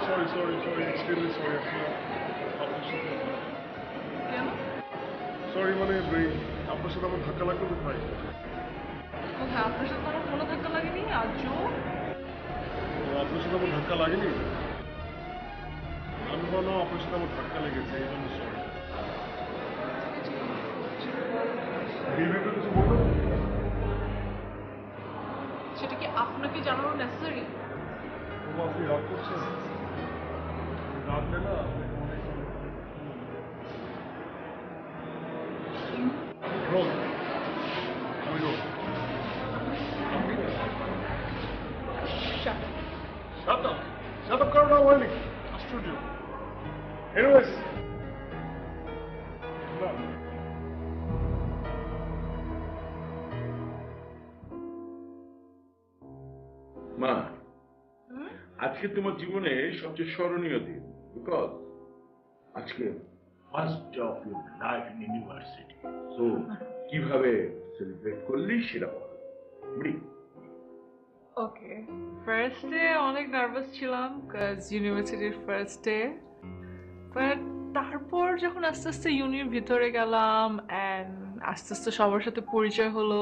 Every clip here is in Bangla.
Sorry sorry sorry extremely sorry আপনার সাথে কেন? সরি মানে আপনার সাথে আমার ধাক্কা লাগলো কোথায়? কোথায়? আপনার সাথে আমার কোনো ধাক্কা লাগেনি আজও। আপনার সাথে আমার ধাক্কা লাগেনি? আমি বললাম আপনার সাথে আমার ধাক্কা লেগেছে, এই জন্য সরি। কিছু বললো? সেটা কি আপনাকে জানানো নেসেসারি? আপনি রাগ করছেন? রাগলে না রোল আমি রোল Shut up কারণ হয়নি আশ্চর্য। Anyways, মা, আজকে তোমার জীবনে সবচেয়ে স্মরণীয় দিন, বিকজ আজকে first day of your life in university. So কিভাবে সেলিব্রেট করলি সেটা বল। ওকে, ফার্স্ট ডে অনেক নার্ভাস ছিলাম কাজ ইউনিভার্সিটির ফার্স্ট ডে, বাট তারপর যখন আস্তে আস্তে ইউনির ভিতরে গেলাম অ্যান্ড আস্তে আস্তে সবার সাথে পরিচয় হলো,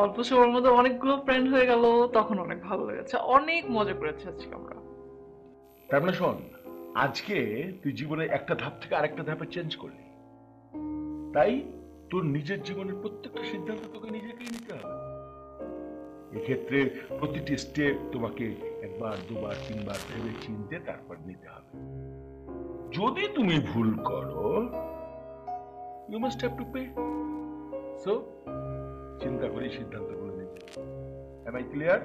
অল্প সময়ের মধ্যে অনেকগুলো ফ্রেন্ড হয়ে গেল, তখন অনেক ভালো লেগেছে, অনেক মজা করেছি আজকে আমরা। তার মানে শোন, আজকে তুই জীবনে একটা ধাপ থেকে আরেকটা ধাপে চেঞ্জ করলি, তাই তোর নিজের জীবনের প্রত্যেকটা সিদ্ধান্ত তোকে নিজেকেই নিতে হবে। এক্ষেত্রে প্রতিটি স্টেপ তোমাকে একবার দুবার তিনবার ভেবে চিনতে তারপর নিতে হবে। যদি তুমি ভুল করো, you must have to pay. So চিন্তা করে সিদ্ধান্তগুলো নিতে। Am I clear?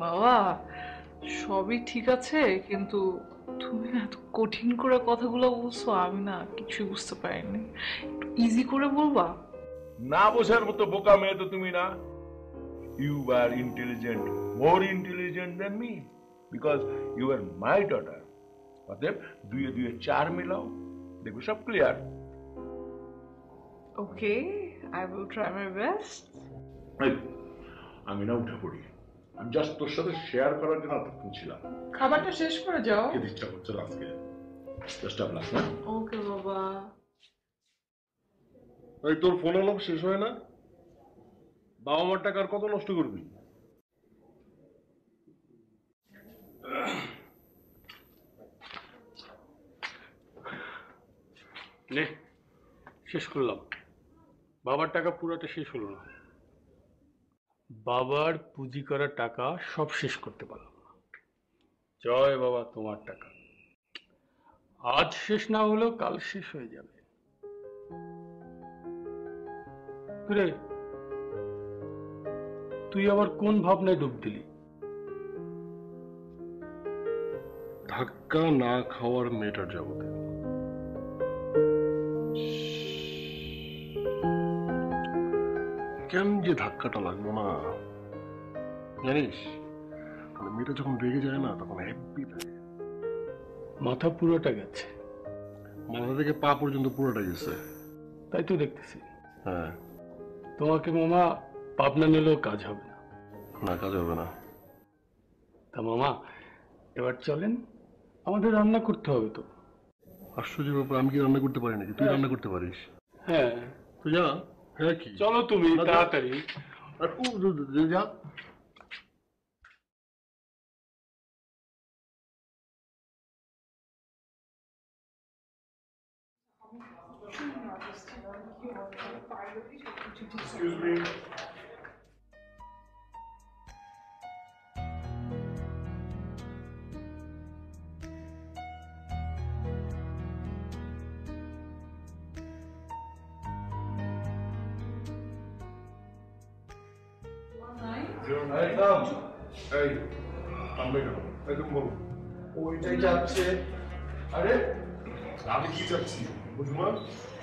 বাবা সবই ঠিক আছে, কিন্তু তুমি না এত কঠিন করে কথাগুলো বলছো, আমি না কিছুই বুঝতে পারিনি, একটু ইজি করে বলবা? না বোঝার মতো বোকা মেয়ে তো তুমি না। You are intelligent, more intelligent than me, because you are my daughter. অতএব দুয়ে দুয়ে চার মিলাও, দেখবে সব clear. Okay, I will try my best. আমি না উঠে পড়ি, আমি জাস্ট তোর সাথে শেয়ার করার জন্য এতক্ষণ ছিলাম। খাবারটা শেষ করে যাও। খেতে ইচ্ছা করছে না আজকে। জাস্ট আ গ্লাস না? ওকে বাবা। এই তোর ফোন আলাপ শেষ হয় না? বাবা মার টাকা আর কত নষ্ট করবি? নে, শেষ করলাম। বাবার টাকা পুরোটা শেষ হলো না, বাবার পুঁজি করা টাকা সব শেষ করতে পারলাম না। জয় বাবা, তোমার টাকা আজ শেষ না হলেও কাল শেষ হয়ে যাবে। রে, তুই আবার কোন ভাবনায় ডুব দিলি? ধাক্কা না খাওয়ার মেয়েটার জগতে। কেন যে ধাক্কাটা লাগলো না জানিস? মানে মেয়েটা যখন রেগে যায় না তখন হ্যাপি থাকে। মাথা পুরোটা গেছে, মাথা থেকে পা পর্যন্ত পুরোটা গেছে। তাই তো দেখতেছি। হ্যাঁ, তোমাকে মামা পাবনা নিলেও কাজ হবে না। না কাজ হবে না। তা মামা এবার চলেন, আমাদের রান্না করতে হবে তো। আশ্চর্য ব্যাপার, আমি কি রান্না করতে পারি নাকি? তুই রান্না করতে পারিস? হ্যাঁ তো যা। হ্যাঁ কি, চলো তুমি তাড়াতাড়ি। আর যা। Excuse me. এই থামবে কেন? একদম বলো। ওইটাই যাচ্ছে। আরে আমি কি চাচ্ছি বুঝবো না?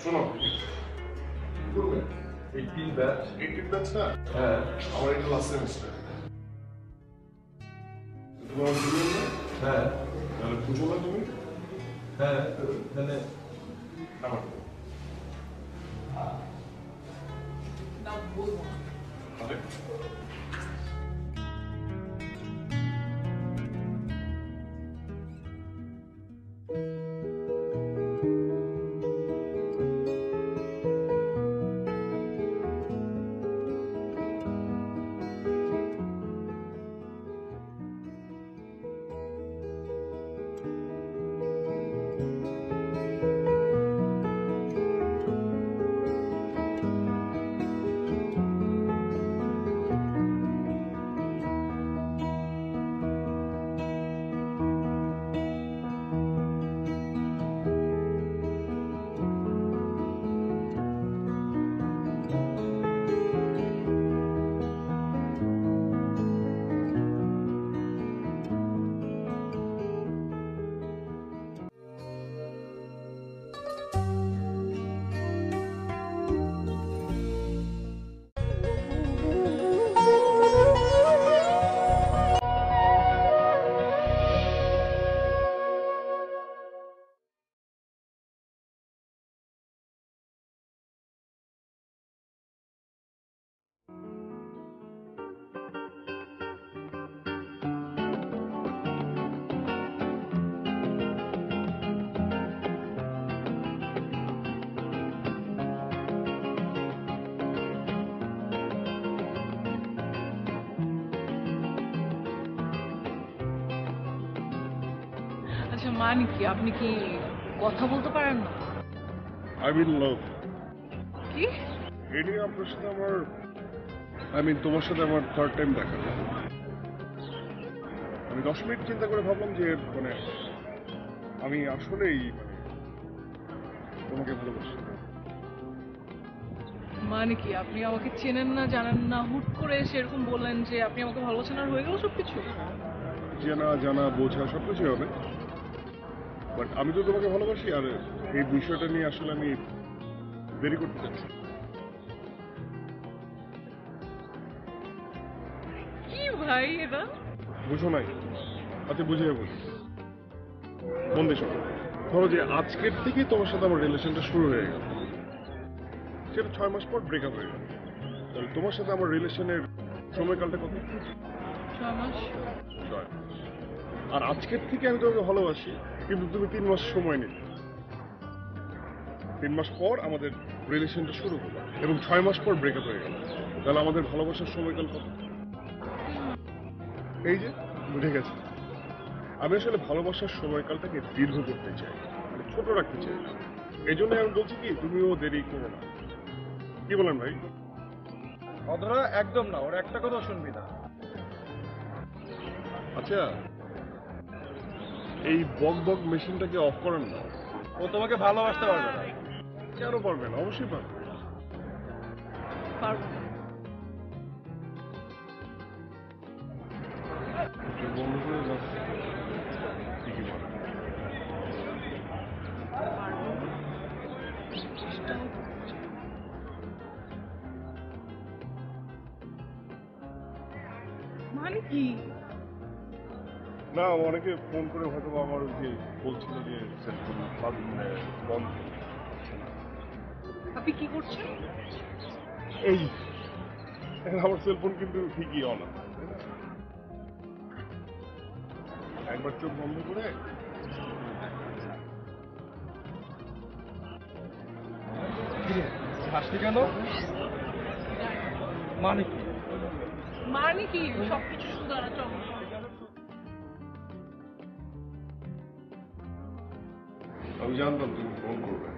শোনো, কি করবে? 18 ব্যাচ। 18 ব্যাচ না? হ্যাঁ। আমার এটা লাস্ট সেমিস্টার। তুমি আমার জুনিয়র না? হ্যাঁ। তাহলে বুঝো না তুমি? হ্যাঁ, তাহলে আমার আরে আচ্ছা মানে কি, আপনি কি কথা বলতে পারেন না? আই মিন লাভ। কি? এটি আপনার সাথে আমার তোমার সাথে আমার থার্ড টাইম দেখা। আমি 10 মিনিট চিন্তা করে ভাবলাম যে মানে আমি আসলেই তোমাকে ভালোবাসি। মানে কি, আপনি আমাকে চেনেন না, জানেন না, হুট করে এসে এরকম বললেন যে আপনি আমাকে ভালোবাসেন আর হয়ে গেল সবকিছু? চেনা জানা বোঝা সব কিছুই হবে, বাট আমি তো তোমাকে ভালোবাসি, আর এই বিষয়টা নিয়ে আসলে আমি দেরি করতে চাচ্ছি। কি ভাই এটা? বুঝো নাই? আচ্ছা বুঝিয়ে বলি, মন দিয়ে শোনো। ধরো যে আজকের থেকেই তোমার সাথে আমার রিলেশনটা শুরু হয়ে গেল, সেটা 6 মাস পর ব্রেকআপ হয়ে গেল, তাহলে তোমার সাথে আমার রিলেশনের সময়কালটা কত? 6 মাস। 6 মাস। আর আজকের থেকে আমি তোমাকে ভালোবাসি, কিন্তু তুমি 3 মাস সময় নিলে। 3 মাস পর আমাদের রিলেশনটা শুরু হলো এবং 6 মাস পর ব্রেকআপ হয়ে গেল, তাহলে আমাদের ভালোবাসার সময়কাল কত? এই যে বুঝে গেছে। আমি আসলে ভালোবাসার সময়কালটাকে দীর্ঘ করতে চাই, মানে ছোট রাখতে চাই। এই জন্য আমি বলছি কি, তুমিও দেরি করো না। কি বলেন ভাই? অধরা একদম না, ওর একটা কথা শুনবি না। আচ্ছা, এই বক বক মেশিনটাকে অফ করেন না। ও তোমাকে ভালোবাসতে পারবে না। কেন পারবেন? অবশ্যই পারবেন। পারবো না। চোখ বন্ধ করে যাও। ঠিকই পারবেন। পারবো না। চেষ্টাও করছি। মানে কি? না, অনেকে ফোন করে হয়তো বা আমার ওই যে বলছিল যে সেলফোন বন্ধ। আপনি কি করছেন? এই আমার সেলফোন কিন্তু ঠিকই অন আছে, তাই না? একবার চোখ বন্ধ করে হাসলি কেন? মানে কি? মানে কি, সবকিছু শুধু আর চল। আমি জানতাম তুমি ফোন করবে।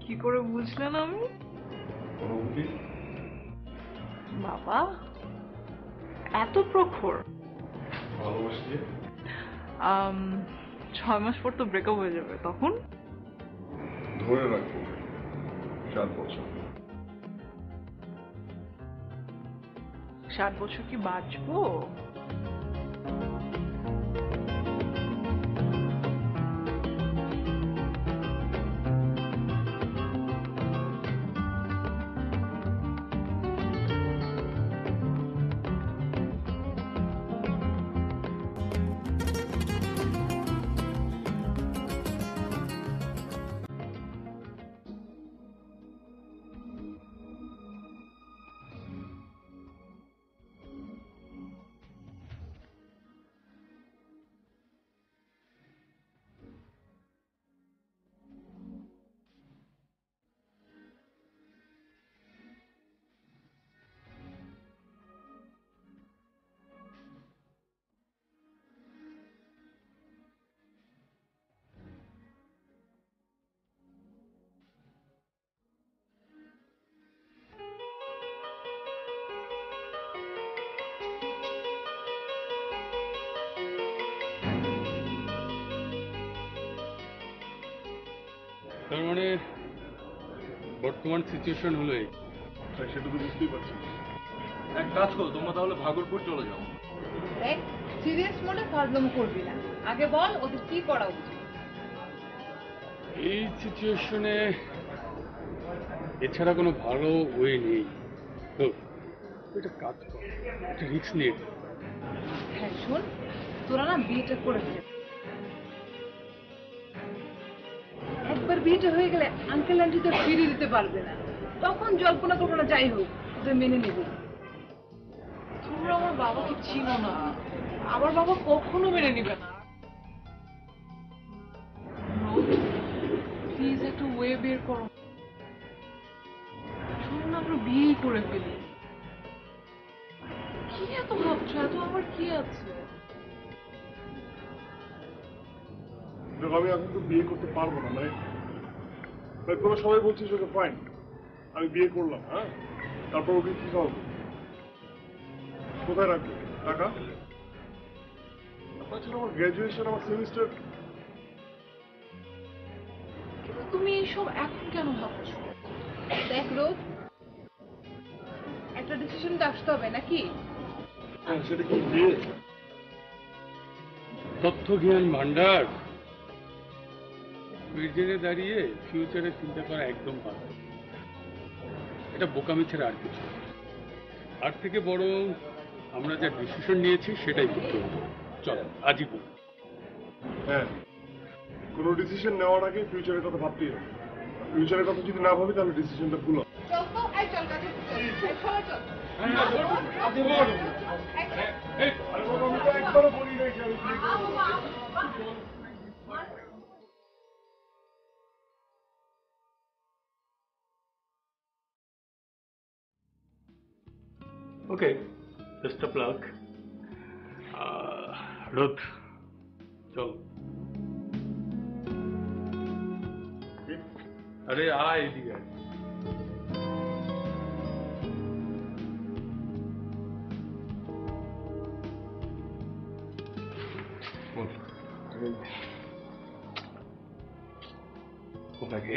কি করে বুঝলেন আমি? অনুভূতি। বাবা, এত প্রখর। ভালোবাসি যে। 6 মাস পর তো ব্রেকআপ হয়ে যাবে, তখন? ধরে রাখবো 7 বছর। 7 বছর কি বাঁচবো? তার মানে বর্তমান সিচুয়েশন হলো এই। তাই সেটা তো বুঝতেই পারছি। এক কাজ করো, তোমরা তাহলে ভাগলপুর চলে যাও। দেখ, সিরিয়াস মোডে ফাজলামো করবি না। আগে বল ওদের কি করা উচিত। এই সিচুয়েশনে এছাড়া কোনো ভালো ওয়ে নেই। তো এটা কাজ কর, একটা রিস্ক নিয়ে নে। হ্যাঁ শোন, তোরা না বিয়েটা করে ফেল। একবার বিয়েটা হয়ে গেলে আঙ্কেল আন্টি তো ফিরিয়ে দিতে পারবে না। তখন জল্পনা কল্পনা যাই হোক, তোদের মেনে নেবে। তোমরা আমার বাবাকে চিনো না, আমার বাবা কখনো মেনে নিবে না। প্লিজ একটা ওয়ে বের করো। শোনো না, আমরা বিয়েই করে ফেলি। কি এত ভাবছো? এত আমার কি আছে? দেখো আমি এখন তো বিয়ে করতে পারবো না, মানে তোমরা সবাই বলছিস ওকে ফাইন, আমি বিয়ে করলাম, হ্যাঁ, তারপর ওকে কি খাওয়াবো, কোথায় রাখবো টাকা? তাছাড়া আমার গ্র্যাজুয়েশন, আমার সেমিস্টার। কিন্তু তুমি এইসব এখন কেন ভাবছো? দেখ রোদ, একটা ডিসিশন তো আসতে হবে নাকি? হ্যাঁ, সেটা কি বিয়ে? তথ্য জ্ঞান ভান্ডার, প্রেজেন্টে দাঁড়িয়ে ফিউচারে চিন্তা করা একদম ভালো। এটা বোকামি ছাড়া আর কিছু না। আর থেকে বড় আমরা যা ডিসিশন নিয়েছি সেটাই করতে হবে। চল আজই করি। হ্যাঁ, কোনো ডিসিশন নেওয়ার আগে ফিউচারের কথা ভাবতেই হবে। ফিউচারের কথা যদি না ভাবি তাহলে ডিসিশনটা ভুল হবে। চল তো, এই চল কাজে চল, এই সবাই চল। একবারও বলি নাই যে আমি বিয়ে করবো। ওকে, বেস্ট অফ লাক। রোদ, চল। আরে আয় এদিকে আয়।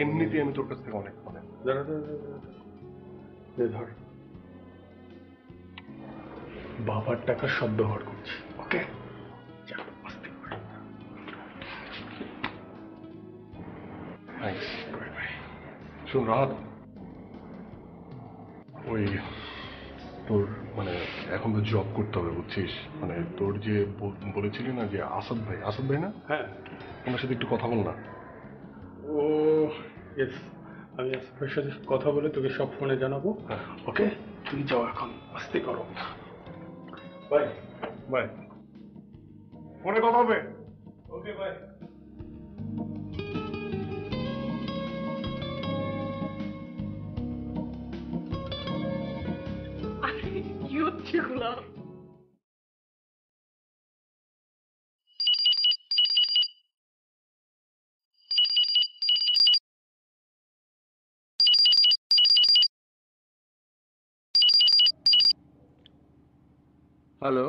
এমনিতে আমি তোর কাছ থেকে অনেক মানে ধর, বাবার টাকা সব ব্যবহার করছি। ওকে, যা আস্তে করে। শোন রাত, ওই তোর মানে এখন তো জব করতে হবে বুঝছিস, মানে তোর যে বলেছিলি না যে আসাদ ভাই না, হ্যাঁ, ওনার সাথে একটু কথা বল না। ও ইয়েস, আমি আসফের সাথে কথা বলে তোকে সব ফোনে জানাবো। ওকে, তুই যাও এখন, আস্তে করো। বাই বাই, ফোনে কথা হবে। Okay bye. কি হচ্ছে এগুলা? হ্যালো,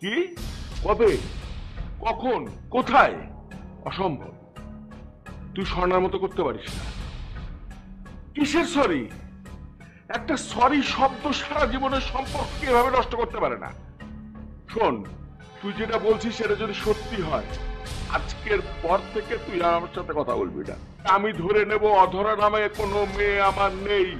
কি, কবে, কখন, কোথায়? অসম্ভব, তুই স্বর্ণার মতো করতে পারিস না। কিসের সরি? একটা সরি শব্দ সারা জীবনের সম্পর্ক এভাবে নষ্ট করতে পারে না। শোন, তুই যেটা বলছিস সেটা যদি সত্যি হয়, আজকের পর থেকে তুই আর আমার সাথে কথা বলবি না। আমি ধরে নেব অধরা নামে কোনো মেয়ে আমার নেই।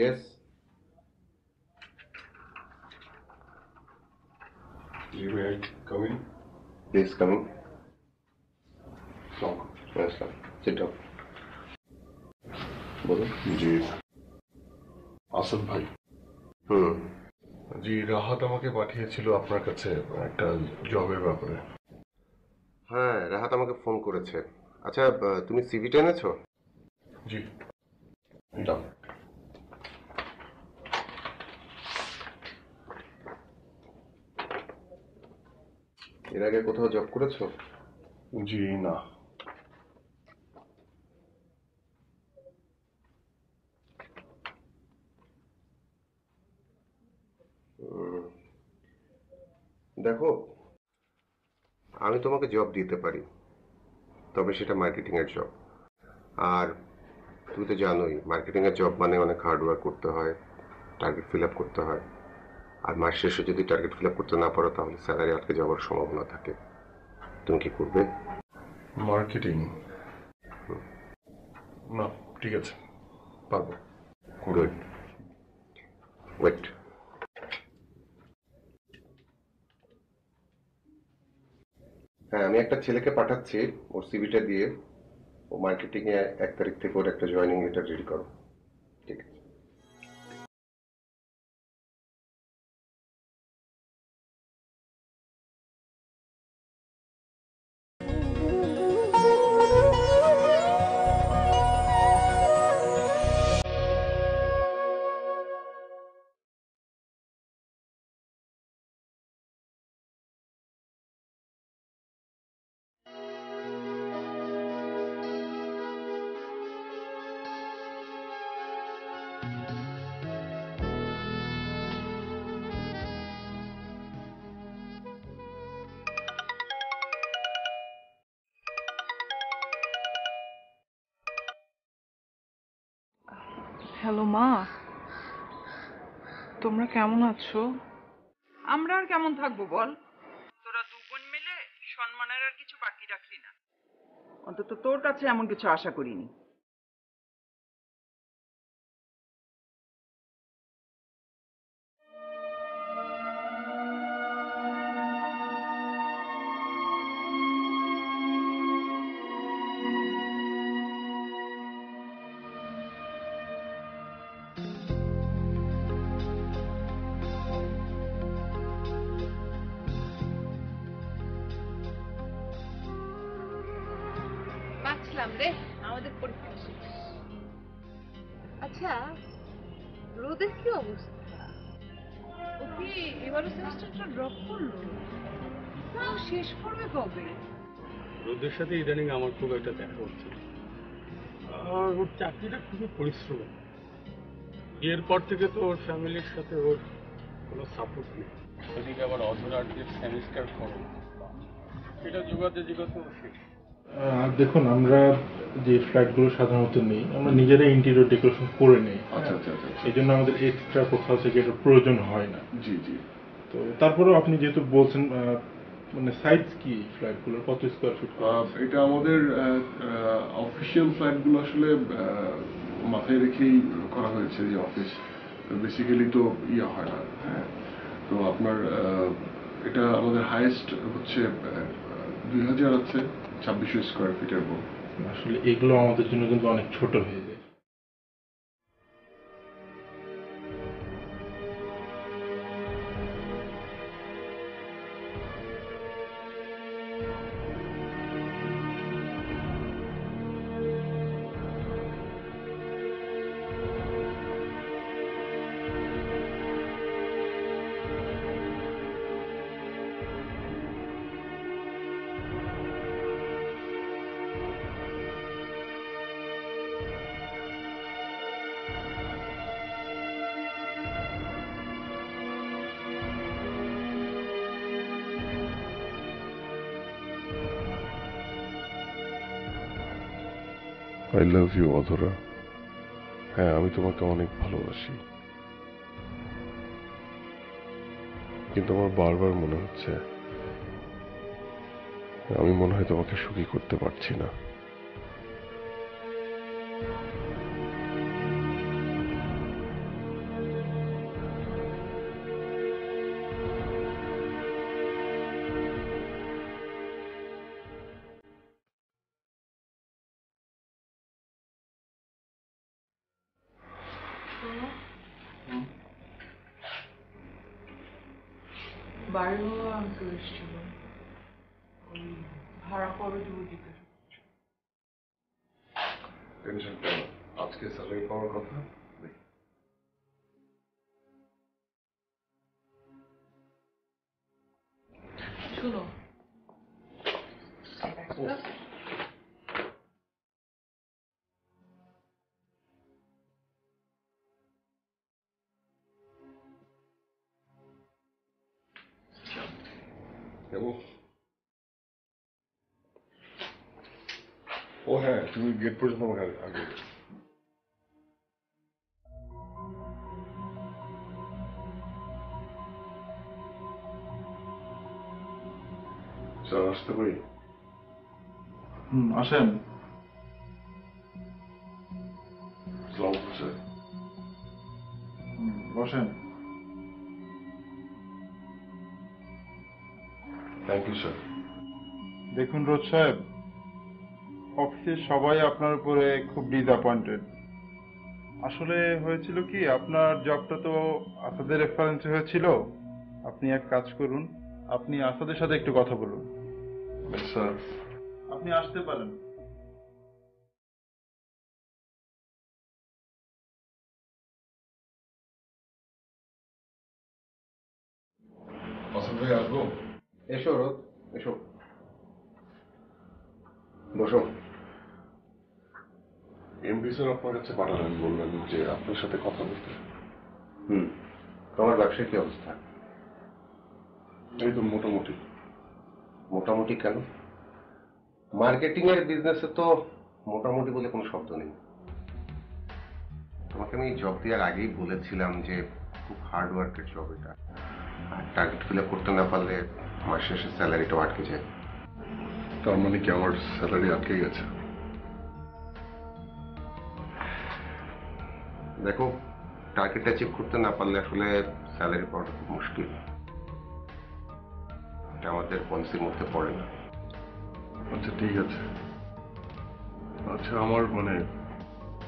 Yes. You may come in. Please come in. Yes, sir. Sit down. বলুন। জি আসাদ ভাই, জি রাহাত আমাকে পাঠিয়েছিল আপনার কাছে একটা জবের ব্যাপারে। হ্যাঁ, রাহাত আমাকে ফোন করেছে। আচ্ছা, তুমি সিভিটা এনেছো? জি দাও। এর আগে কোথাও জব করেছো? জি না। দেখো, আমি তোমাকে জব দিতে পারি, তবে সেটা মার্কেটিং এর জব। আর তুমি তো জানোই মার্কেটিং এর জব মানে অনেক হার্ড ওয়ার্ক করতে হয়, টার্গেট ফিল আপ করতে হয়। আর মাস শেষে যদি টার্গেট ফিল আপ করতে না পারো তাহলে স্যালারি আটকে যাওয়ার সম্ভাবনা থাকে। তুমি কি করবে? মার্কেটিং না, ঠিক আছে, পারবো। গুড। ওয়েট, হ্যাঁ আমি একটা ছেলেকে পাঠাচ্ছি, ওর সিভিটা দিয়ে ও মার্কেটিং এ 1 তারিখ থেকে ওর একটা জয়েনিং লেটার রেডি করো। ঠিক আছে। হ্যালো মা, তোমরা কেমন আছো? আমরা আর কেমন থাকবো বল? তোরা দু বোন মিলে সম্মানের আর কিছু বাকি রাখলি না, অন্তত তোর কাছে এমন কিছু আশা করিনি। বাঁচলাম রে, আমাদের পরীক্ষা শেষ। আচ্ছা, রোদের কি অবস্থা? ও কি এবারে সেমিস্টারটা ড্রপ করলো? না, ও শেষ করবে কবে? রোদের সাথে ইদানিং আমার খুব একটা দেখা হচ্ছে না। আর ওর চাকরিটা খুবই পরিশ্রম। বিয়ের পর থেকে তো ওর ফ্যামিলির সাথে ওর কোনো সাপোর্ট নেই। এদিকে আবার অধরার যে সেমিস্টার খরচ, সেটা যোগাতে যোগাতে ও শেষ। দেখুন, আমরা যে ফ্ল্যাটগুলো সাধারণত নেই, আমরা নিজেরাই ইন্টেরিয়র ডেকোরেশন করে নেই। আচ্ছা আচ্ছা আচ্ছা, এই জন্য আমাদের এক্সট্রা কোথাও থেকে এটা প্রয়োজন হয় না। জি জি। তো তারপরেও আপনি যেহেতু বলছেন, মানে সাইজ কি ফ্ল্যাটগুলোর, কত স্কোয়ার ফিট? এটা আমাদের অফিসিয়াল ফ্ল্যাটগুলো আসলে মাথায় রেখেই করা হয়েছে, যে অফিস বেসিক্যালি তো ইয়ে হয় না। হ্যাঁ, তো আপনার এটা আমাদের হাইয়েস্ট হচ্ছে 2000 আছে, 2600 স্কোয়ার ফিটের উপর। আসলে এগুলো আমাদের জন্য কিন্তু অনেক ছোট হয়ে যায়। আই লাভ ইউ অধরা। হ্যাঁ, আমি তোমাকে অনেক ভালোবাসি, কিন্তু আমার বারবার মনে হচ্ছে আমি মনে হয় তোমাকে সুখী করতে পারছি না। বাড়ি হলো আঙ্কেল এসেছিল, ওই ভাড়া কবে দেবো জিজ্ঞাসা করছে। টেনশন করো, আজকে স্যালারি পাওয়ার কথা। শুনো, ও হ্যাঁ, তুমি গেট পর্যন্ত আমাকে আগে স্যার আসতে পারি? আসেন। আসসালামু আলাইকুম স্যার। বসেন। Thank you sir. দেখুন রোজ সাহেব, অফিসের সবাই আপনার উপরে খুব ডিসঅ্যাপয়েন্টেড। আসলে হয়েছিল কি, আপনার জবটা তো আসাদের রেফারেন্সে হয়েছিল। আপনি এক কাজ করুন, আপনি আসাদের সাথে একটু কথা বলুন। স্যার আপনি আসতে পারেন। আসাদ ভাই আসবো? এসো রোদ, এসো, বসো। এমডি স্যার আপনার কাছে পাঠালেন, বললেন যে আপনার সাথে কথা বলতে। তোমার ব্যবসার কি অবস্থা? এই তো মোটামুটি। মোটামুটি কেন? মার্কেটিং এর বিজনেসে তো মোটামুটি বলে কোনো শব্দ নেই। তোমাকে আমি জব দেওয়ার আগেই বলেছিলাম যে খুব হার্ড ওয়ার্কের জব এটা, আর টার্গেট ফিল আপ করতে না পারলে মাস শেষে স্যালারিটাও আটকে যায়। তার মানে কি আমার স্যালারি আটকে গেছে? দেখো, টার্গেট অ্যাচিভ করতে না পারলে আসলে স্যালারি পাওয়াটা খুব মুশকিল। এটা আমাদের পলিসির মধ্যে পড়ে না। আচ্ছা ঠিক আছে। আচ্ছা আমার মানে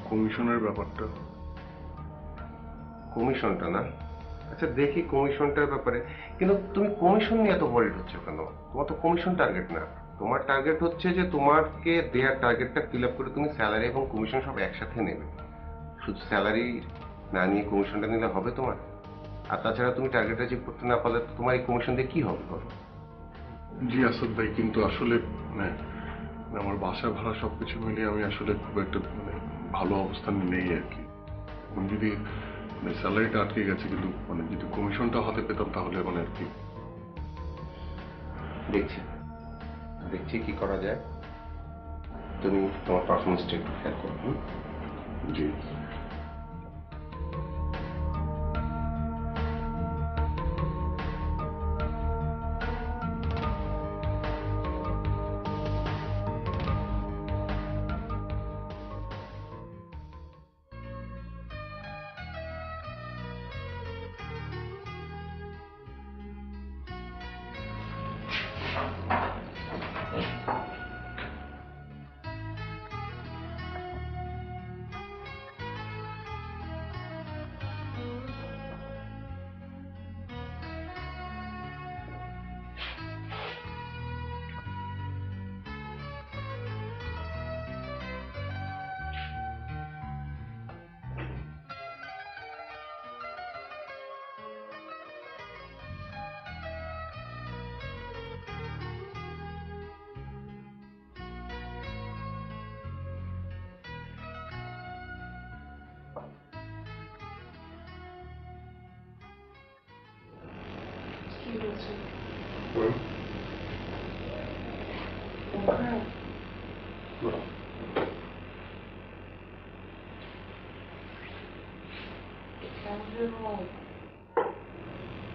কমিশনের ব্যাপারটা। কমিশনটা না? আচ্ছা দেখি কমিশনটার ব্যাপারে, কিন্তু তুমি কমিশন নিয়ে এত ওয়ারিড হচ্ছে কেন? তোমার তো কমিশন টার্গেট না, তোমার টার্গেট হচ্ছে যে তোমাকে দেয়ার টার্গেটটা ফিল আপ করে তুমি স্যালারি এবং কমিশন সব একসাথে নেবে। শুধু স্যালারি না নিয়ে কমিশনটা নিলে হবে তোমার? আর তাছাড়া তুমি টার্গেট অ্যাচিভ করতে না পারলে তো তোমার এই কমিশন দিয়ে কি হবে বলো? জি আসাদ ভাই, কিন্তু আসলে মানে আমার বাসা ভাড়া সবকিছু মিলিয়ে আমি আসলে খুব একটা মানে ভালো অবস্থান নেই আর কি। এখন যদি মানে স্যালারিটা আটকে গেছে, কিন্তু মানে যদি কমিশনটা হাতে পেতাম তাহলে মানে আর কি। দেখছি দেখছি কি করা যায়। তুমি তোমার পারফরমেন্সটা একটু খেয়াল করো। জি।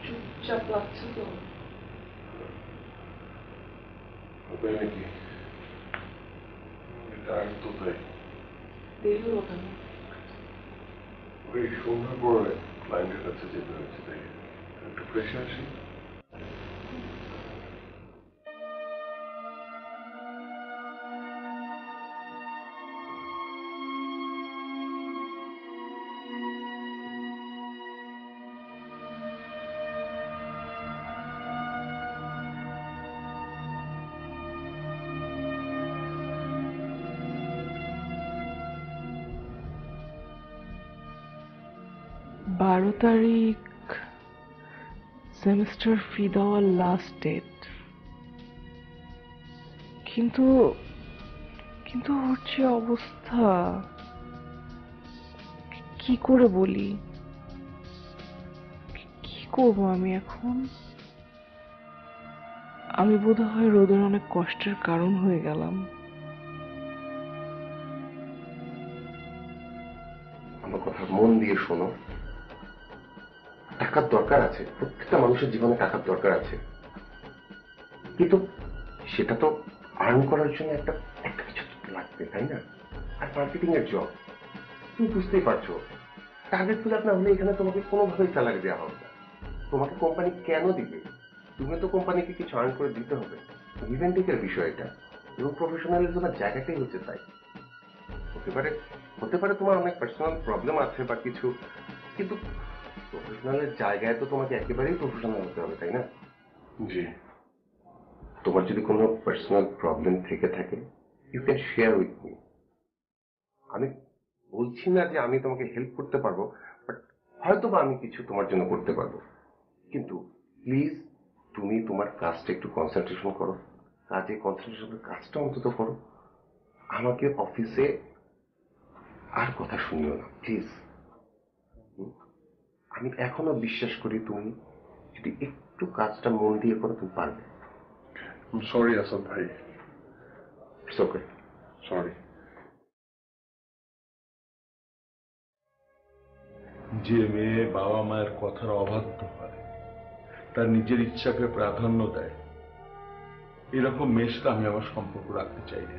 চুপচাপ লাগছে তো। তাই নাকি? এটা আর তো তাই। দেরি হলো কেন? ওই সন্ধ্যার পরে ক্লায়েন্টের কাছে যেতে হয়েছে, তাই একটু ফ্রেশে আসি। বারো তারিখ সেমিস্টার ফি দেওয়ার লাস্ট ডেট, কিন্তু কিন্তু ওর যে অবস্থা, কি করে বলি, কি করবো আমি এখন? আমি বোধহয় রোদের অনেক কষ্টের কারণ হয়ে গেলাম। আমার কথা মন দিয়ে শোনো। টাকার দরকার আছে, প্রত্যেকটা মানুষের জীবনে টাকার দরকার আছে, কিন্তু সেটা তো আর্ন করার জন্য একটা একটা কিছু লাগবে, তাই না? আর মার্কেটিং এর জব, তুমি বুঝতেই পারছো, টার্গেট ফিল আপ না হলে এখানে তোমাকে কোনোভাবেই স্যালারি দেওয়া হবে না। তোমাকে কোম্পানি কেন দিবে? তুমি তো কোম্পানিকে কিছু আর্ন করে দিতে হবে। ইভেন্টিকের বিষয় এটা, এবং প্রফেশনালিজমের জায়গাটাই হচ্ছে তাই। হতে পারে তোমার অনেক পার্সোনাল প্রবলেম আছে বা কিছু, কিন্তু প্রফেশনালের জায়গায় তো তোমাকে একেবারেই প্রফেশনাল হতে হবে, তাই না? জি। তোমার যদি কোনো পার্সোনাল প্রবলেম থেকে থাকে, you can share with me. আমি বলছি না যে আমি তোমাকে হেল্প করতে পারবো, বাট হয়তো বা আমি কিছু তোমার জন্য করতে পারবো। কিন্তু প্লিজ তুমি তোমার কাজটা একটু কনসেন্ট্রেশন করো, কাজে কনসেন্ট্রেশন কাজটা অন্তত করো। আমাকে অফিসে আর কথা শুনিও না প্লিজ। আমি এখনো বিশ্বাস করি তুমি যদি একটু কাজটা মন দিয়ে করো তুমি পারবে। সরি আসাদ ভাই। It's okay, sorry. যে মেয়ে বাবা মায়ের কথার অবাধ্য হয়, তার নিজের ইচ্ছাকে প্রাধান্য দেয়, এরকম মেয়ের সাথে আমি আমার সম্পর্ক রাখতে চাই না।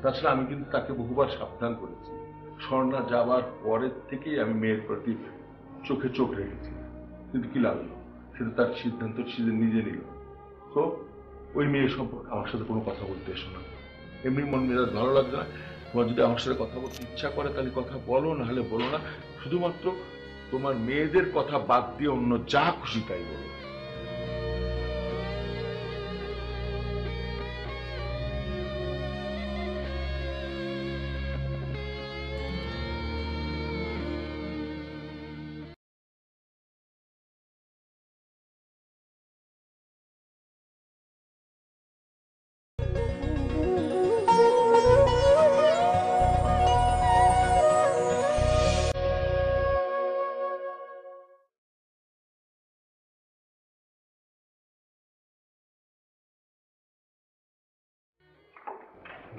তাছাড়া আমি কিন্তু তাকে বহুবার সাবধান করেছি। স্বর্ণা যাবার পরের থেকেই আমি মেয়ের প্রতি চোখে চোখ রেখেছি, কিন্তু কি লাগলো, সেটা তার সিদ্ধান্ত সে নিজে নিল। তো ওই মেয়ের সম্পর্কে আমার সাথে কোনো কথা বলতে এসো না। এমনি মন মেজাজ ভালো লাগবে না। তোমার যদি আমার সাথে কথা বলতে ইচ্ছা করে তাহলে কথা বলো, নাহলে বলো না। শুধুমাত্র তোমার মেয়েদের কথা বাদ দিয়ে অন্য যা খুশি তাই বলো।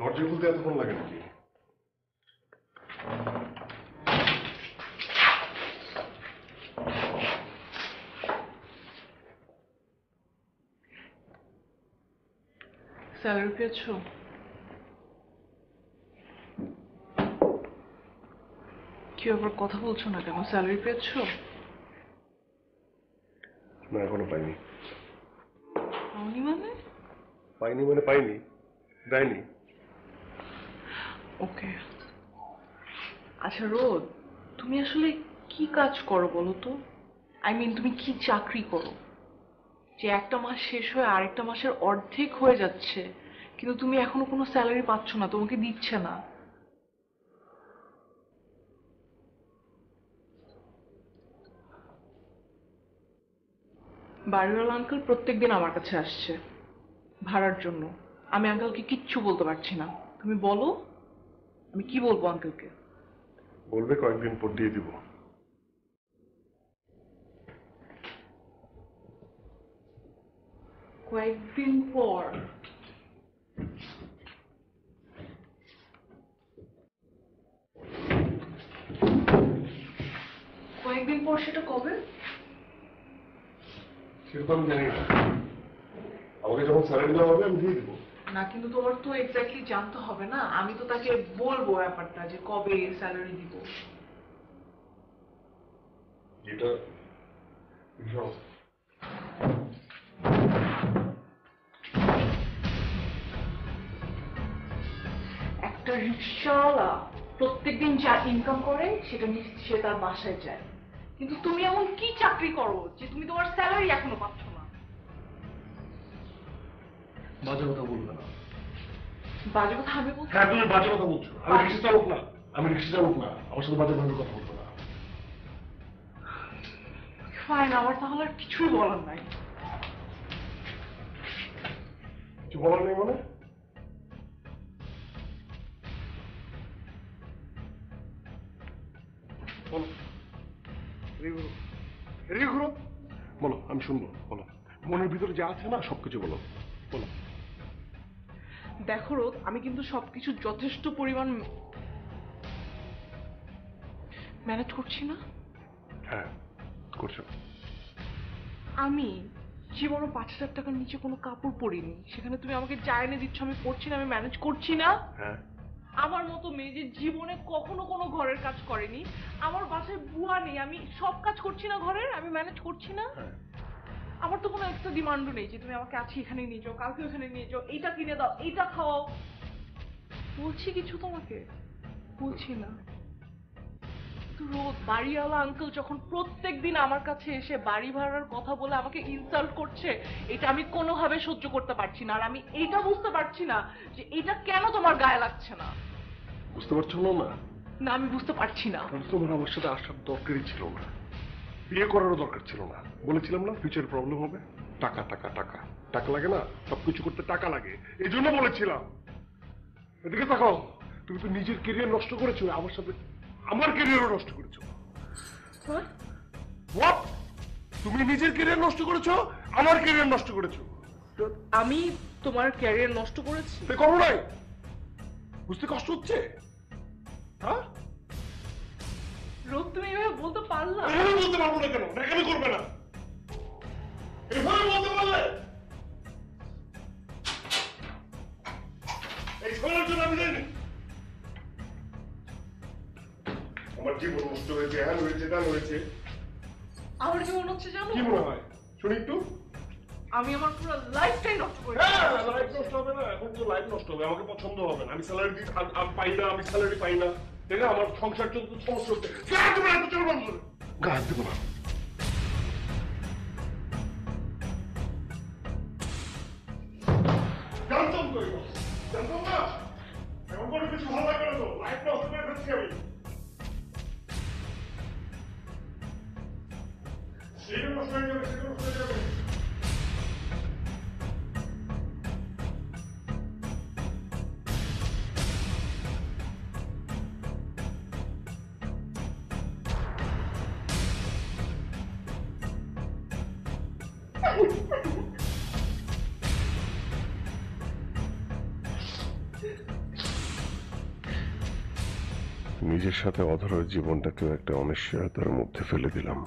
দরজা খুলতে এতক্ষণ লাগে নাকি? স্যালারি পেয়েছো? কি ব্যাপার, কথা বলছো না কেন? স্যালারি পেয়েছো? না, এখনো পাইনি। মানে পাইনি, দেয়নি। ওকে। আচ্ছা রোদ, তুমি আসলে কি কাজ করো বলো তো? তুমি কি চাকরি করো যে একটা মাস শেষ হয়ে আরেকটা মাসের অর্ধেক হয়ে যাচ্ছে, কিন্তু তুমি এখনো কোনো স্যালারি পাচ্ছ না, তোমাকে দিচ্ছে না? বাড়িওয়ালা আঙ্কেল প্রত্যেকদিন আমার কাছে আসছে ভাড়ার জন্য। আমি আঙ্কেলকে কিচ্ছু বলতে পারছি না। তুমি বলো আমি কি বলবো আঙ্কেলকে? বলবে কয়েকদিন পর দিয়ে দিব। কয়েকদিন পর? কয়েকদিন পর সেটা কবে? সেটা তো আমি জানি না। আমাকে যখন স্যালারি দেওয়া হবে আমি দিয়ে দিব। না, কিন্তু তোমার তো এক্স্যাক্টলি জানতে হবে না। আমি তো তাকে বলবো ব্যাপারটা যে কবে স্যালারি দিব। যেটা একটা রিক্সাওয়ালা প্রত্যেকদিন যা ইনকাম করে সেটা নিয়ে সে তার বাসায় যায়, কিন্তু তুমি এমন কি চাকরি করো যে তুমি তোমার স্যালারি এখনো পাচ্ছ না? বাজে কথা বলবে না। বাজে কথা আমি বলছি? হ্যাঁ, তুমি বাজে কথা বলছো। আমি রিক্সা চালক না। আমার সাথে বাজে ভাবে কথা বলবে না। ফাইন, আমার তাহলে আর কিছুই বলার নাই। কিছু বলার নেই মানে? বলো, এদিকে ঘুরো। বলো, আমি শুনবো। বলো, মনের ভিতরে যা আছে না সবকিছু বলো। বলো। দেখো রোদ, আমি কিন্তু সবকিছু যথেষ্ট পরিমাণ ম্যানেজ করছি না? হ্যাঁ, করছো। আমি জীবনে 5,000 টাকার নিচে কোনো কাপড় পরিনি, সেখানে তুমি আমাকে যা এনে দিচ্ছ আমি পরছি না, আমি ম্যানেজ করছি না। হ্যাঁ, আমার মতো মেয়ে যে জীবনে কখনো কোনো ঘরের কাজ করেনি, আমার বাসায় বুয়া নেই, আমি সব কাজ করছি না ঘরের, আমি ম্যানেজ করছি না। আমার তো কোনো এক্সট্রা ডিমান্ডও নেই যে তুমি আমাকে আজকে এখানে নিয়ে যাও, কালকে ওখানে নিয়ে যাও, এইটা কিনে দাও, এইটা খাওয়াও। বলছি কিছু তোমাকে? বলছি না। রোদ বাড়িওয়ালা আঙ্কেল যখন প্রত্যেকদিন আমার কাছে এসে বাড়ি ভাড়ার কথা বলে আমাকে ইনসাল্ট করছে, এটা আমি কোনোভাবে সহ্য করতে পারছি না। আর আমি এটা বুঝতে পারছি না যে এটা কেন তোমার গায়ে লাগছে না। বুঝতে পারছো না? না, আমি বুঝতে পারছি না। তোমার আমার সাথে আসার দরকারই ছিল না, বিয়ে করারও দরকার ছিল না। বলেছিলাম না ফিউচার প্রবলেম হবে, টাকা টাকা টাকা টাকা লাগে না, সবকিছু করতে টাকা লাগে, এই জন্য বলেছিলাম। এদিকে তাকাও, তুমি তো নিজের কেরিয়ার নষ্ট করেছো, আমার সাথে আমার কেরিয়ারও নষ্ট করেছো। What? তুমি নিজের কেরিয়ার নষ্ট করেছো, আমার কেরিয়ার নষ্ট করেছো। আমি তোমার ক্যারিয়ার নষ্ট করেছি? করো নাই, বুঝতে কষ্ট হচ্ছে? হ্যাঁ, রোদ তুমি এভাবে বলতে পারলা? এভাবে বলতে পারবো না কেন? দেখানি করবে না, এভাবে বলতে পারলে? এই শোনার জন্য আমি যাইনি। আমার জীবন নষ্ট হয়েছে, হ্যান হয়েছে, দান হয়েছে। আমার জীবন হচ্ছে জানো কি মনে হয়? শুনি একটু। আমি আমার পুরো লাইফটাই নষ্ট করেছি। লাইফ নষ্ট হবে না, এখন তো লাইফ নষ্ট হবে। আমাকে পছন্দ হবে না, আমি স্যালারি পাই না, আমি স্যালারি পাই না, ঠিক আছে? আমার সংসার চলতে সমস্যা হচ্ছে। গাছ দেবো না। জানতাম তো, জানতাম না, এখন কোনো কিছু ভালো লাগবে না তো, লাইফ নষ্ট করে ফেলছি আমি। সেটা নষ্ট হয়ে যাবে, সেটা নষ্ট হয়ে যাবে। নিজের সাথে অধরের জীবনটাকেও একটা অনিশ্চয়তার মধ্যে ফেলে দিলাম।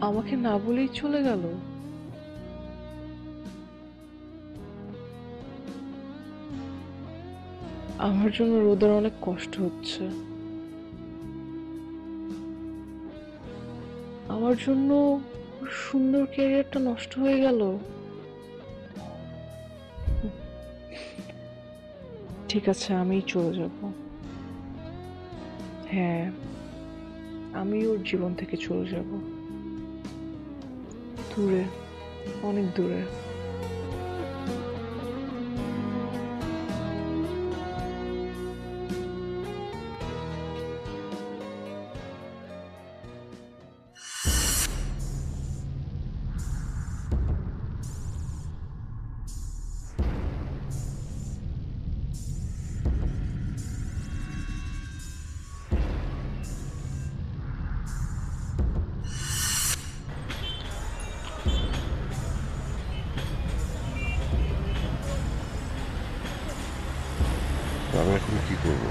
আমাকে না বলেই চলে গেল। আমার জন্য রোদের অনেক কষ্ট হচ্ছে, আমার জন্য সুন্দর ক্যারিয়ারটা নষ্ট হয়ে গেল। ঠিক আছে, আমিই চলে যাব। হ্যাঁ, আমি ওর জীবন থেকে চলে যাব, দূরে, অনেক দূরে। আমি এখন কি করবো?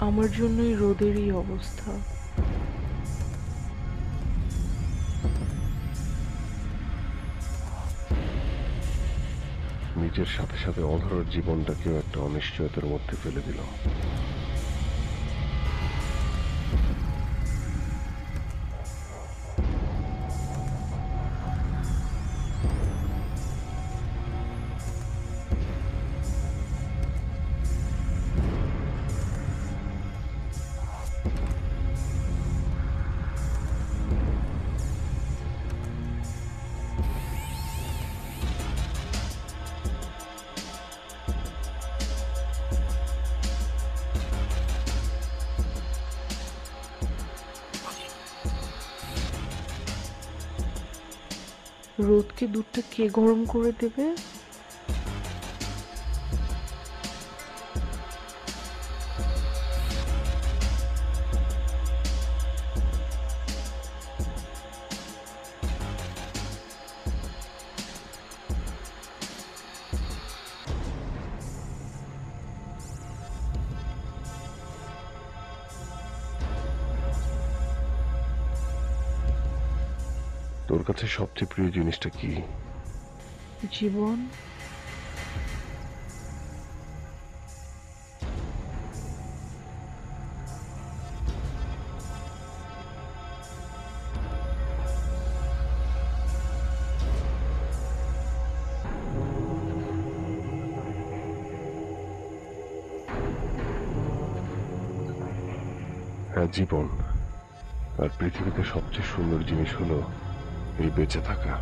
আমার জন্যই রোদেরই অবস্থা। নিজের সাথে সাথে অধরের জীবনটাকেও একটা অনিশ্চয়তার মধ্যে ফেলে দিলাম। রোদকে দুধটা কে গরম করে দেবে? তোর কাছে সবচেয়ে প্রিয় জিনিসটা কি? জীবন। হ্যাঁ, জীবন। আর পৃথিবীতে সবচেয়ে সুন্দর জিনিস হলো এই বেঁচে থাকা।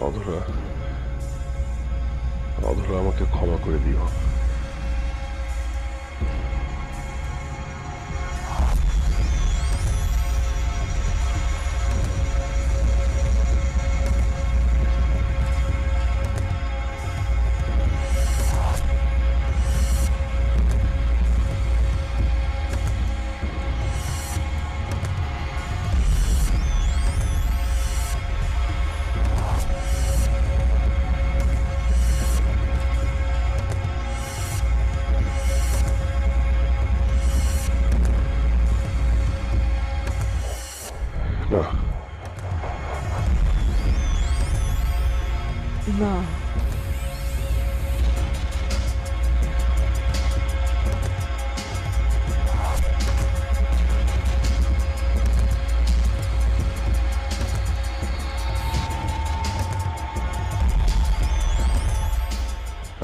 অধরা, অধরা, আমাকে ক্ষমা করে দিও। না, না,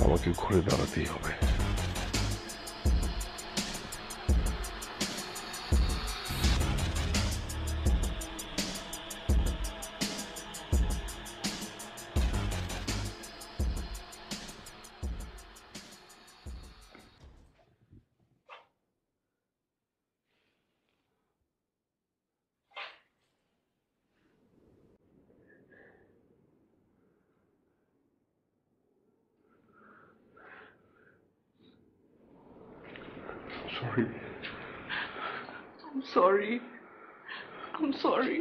আমাকে ঘুরে দাঁড়াতেই হবে। Sorry. I'm sorry. I'm sorry.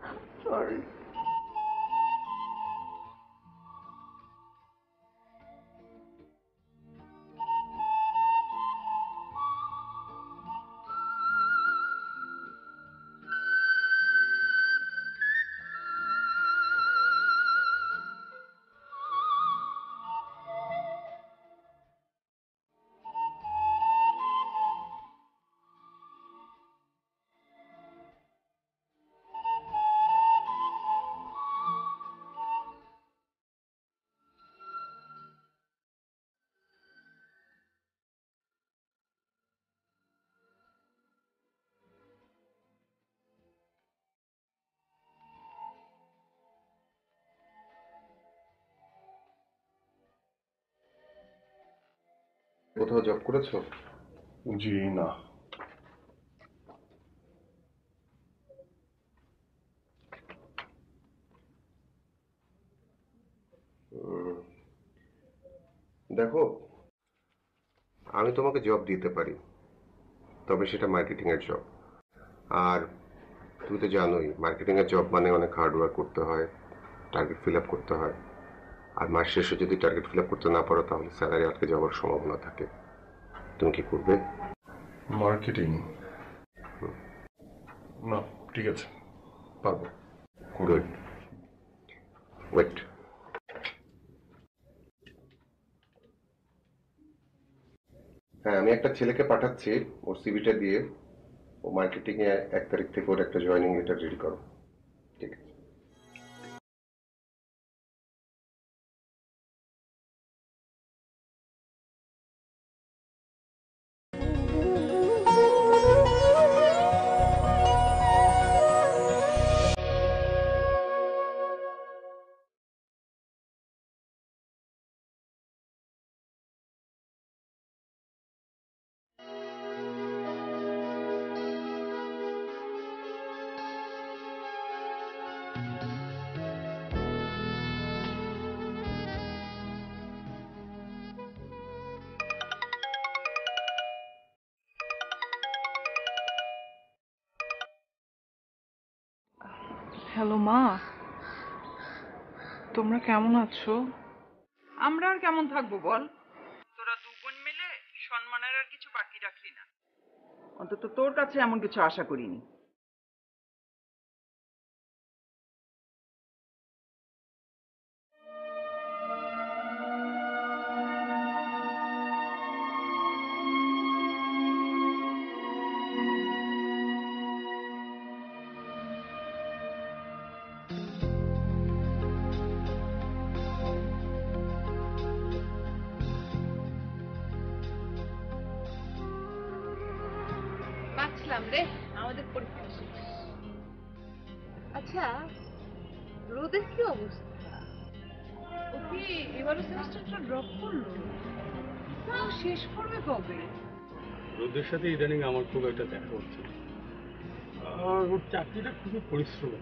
I'm sorry. কোথাও জব করেছো? জি না। উম, দেখো, আমি তোমাকে জব দিতে পারি, তবে সেটা মার্কেটিং এর জব। আর তুমি তো জানোই মার্কেটিং এর জব মানে অনেক হার্ড ওয়ার্ক করতে হয়, টার্গেট ফিল আপ করতে হয়। আর মাস শেষে যদি টার্গেট ফিল আপ করতে না পারো তাহলে স্যালারি আটকে যাওয়ার সম্ভাবনা থাকে। তুমি কি করবে? মার্কেটিং? না, ঠিক আছে, পারবো। গুড। ওয়েট। হ্যাঁ, আমি একটা ছেলেকে পাঠাচ্ছি, ওর সিভিটা দিয়ে ও মার্কেটিং এ 1 তারিখ থেকে ওর একটা জয়েনিং লেটার রেডি করো। ঠিক আছে। হ্যালো মা, তোমরা কেমন আছো? আমরা আর কেমন থাকবো বল? তোরা দু বোন মিলে সম্মানের আর কিছু বাকি রাখলি না। অন্তত তোর কাছে এমন কিছু আশা করিনি। বাঁচলাম রে, আমাদের পরীক্ষা শেষ। আচ্ছা, রোদের কি অবস্থা? ও কি এবারও সেমিস্টারটা ড্রপ করলো? তাও শেষ করবে কবে? রোদের সাথে ইদানিং আমার খুব একটা দেখা হচ্ছে না। আর ওর চাকরিটা খুবই পরিশ্রম।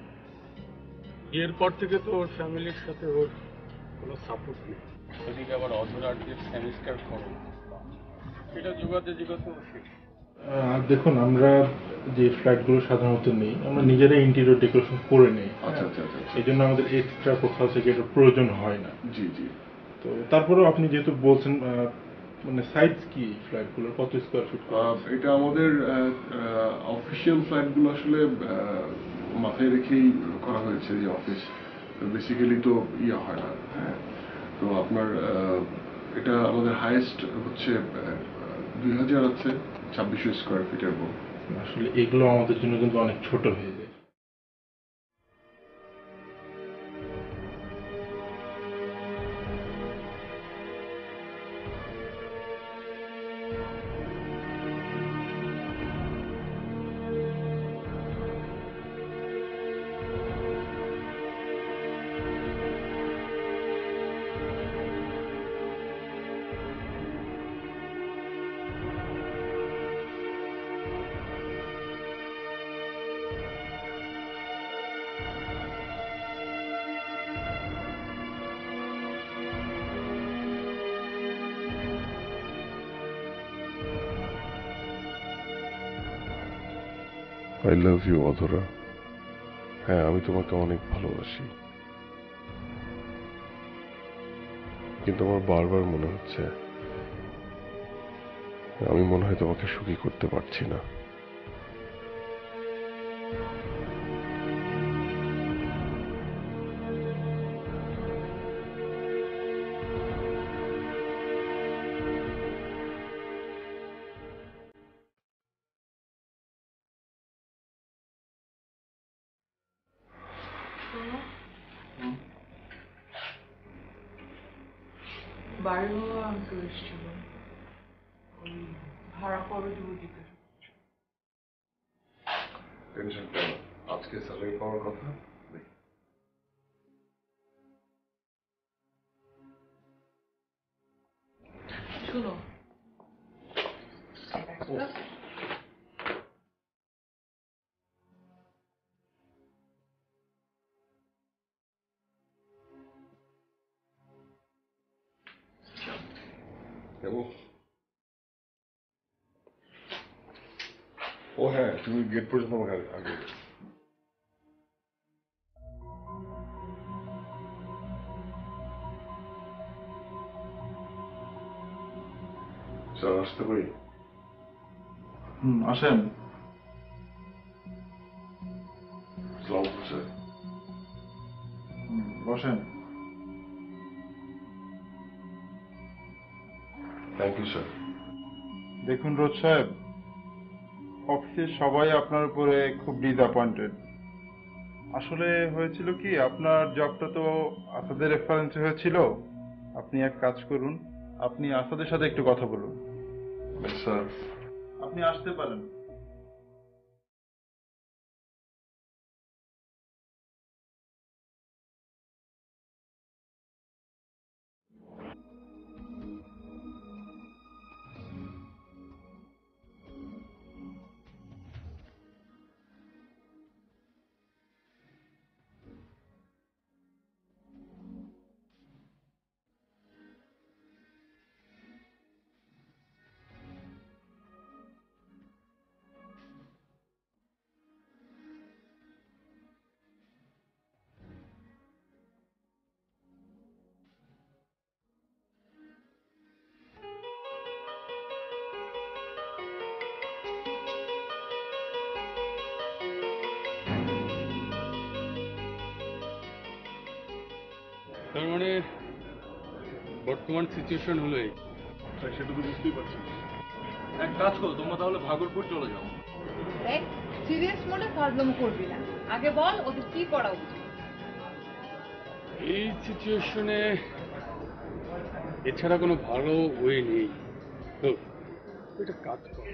বিয়ের পর থেকে তো ওর ফ্যামিলির সাথে ওর কোনো সাপোর্ট নেই। ওদিকে আবার অধরার যে সেমিস্টার খরচ, সেটা যোগাতে যোগাতে ও শেষ। দেখুন, আমরা যে ফ্ল্যাটগুলো সাধারণত নেই, আমরা নিজেরাই ইন্টেরিয়র ডেকোরেশন করে নেই। আচ্ছা আচ্ছা আচ্ছা আচ্ছা। এই জন্য আমাদের এক্সট্রা কোথাও থেকে এটা প্রয়োজন হয় না। জি জি। তো তারপরেও আপনি যেহেতু বলছেন, মানে সাইজ কি ফ্ল্যাটগুলোর, কত স্কোয়ার ফিট? এটা আমাদের অফিসিয়াল ফ্ল্যাটগুলো আসলে মাথায় রেখেই করা হয়েছে যে অফিস বেসিক্যালি তো ইয়ে হয় না। হ্যাঁ, তো আপনার এটা আমাদের হাইয়েস্ট হচ্ছে 2000 আছে, 2600 স্কোয়ার ফিটের উপর। আসলে এগুলো আমাদের জন্য কিন্তু অনেক ছোট হয়ে যায়। আই লাভ ইউ অধরা। হ্যাঁ, আমি তোমাকে অনেক ভালোবাসি, কিন্তু আমার বারবার মনে হচ্ছে আমি মনে হয় তোমাকে সুখী করতে পারছি না। বাড়ি হলো আঙ্কেল এসেছিল, ওই ভাড়া কবে দেবো জিজ্ঞাসা করছে। টেনশন করো না, আজকে স্যালারি পাওয়ার কথা। শুনো, এবং ও হ্যাঁ, তুমি গেট পর্যন্ত আমাকে আগে স্যার আসতে পারি? আসেন। আসসালামু আলাইকুম স্যার। বসেন। Thank you sir. দেখুন রোজ সাহেব, অফিসের সবাই আপনার উপরে খুব ডিসঅ্যাপয়েন্টেড। আসলে হয়েছিল কি, আপনার জবটা তো আসাদের রেফারেন্সে হয়েছিল। আপনি এক কাজ করুন, আপনি আসাদের সাথে একটু কথা বলুন। স্যার আপনি আসতে পারেন। তার মানে বর্তমান সিচুয়েশন হলো এই। সেটা তো বুঝতেই পারছি। এক কাজ করো, তোমরা তাহলে ভাগলপুর চলে যাও। দেখ, সিরিয়াস মনে ফাজলাম করবি না। আগে বল ওদের কি করা উচিত। এই সিচুয়েশনে এছাড়া কোনো ভালো ওয়ে নেই। তো এটা কাজ কর,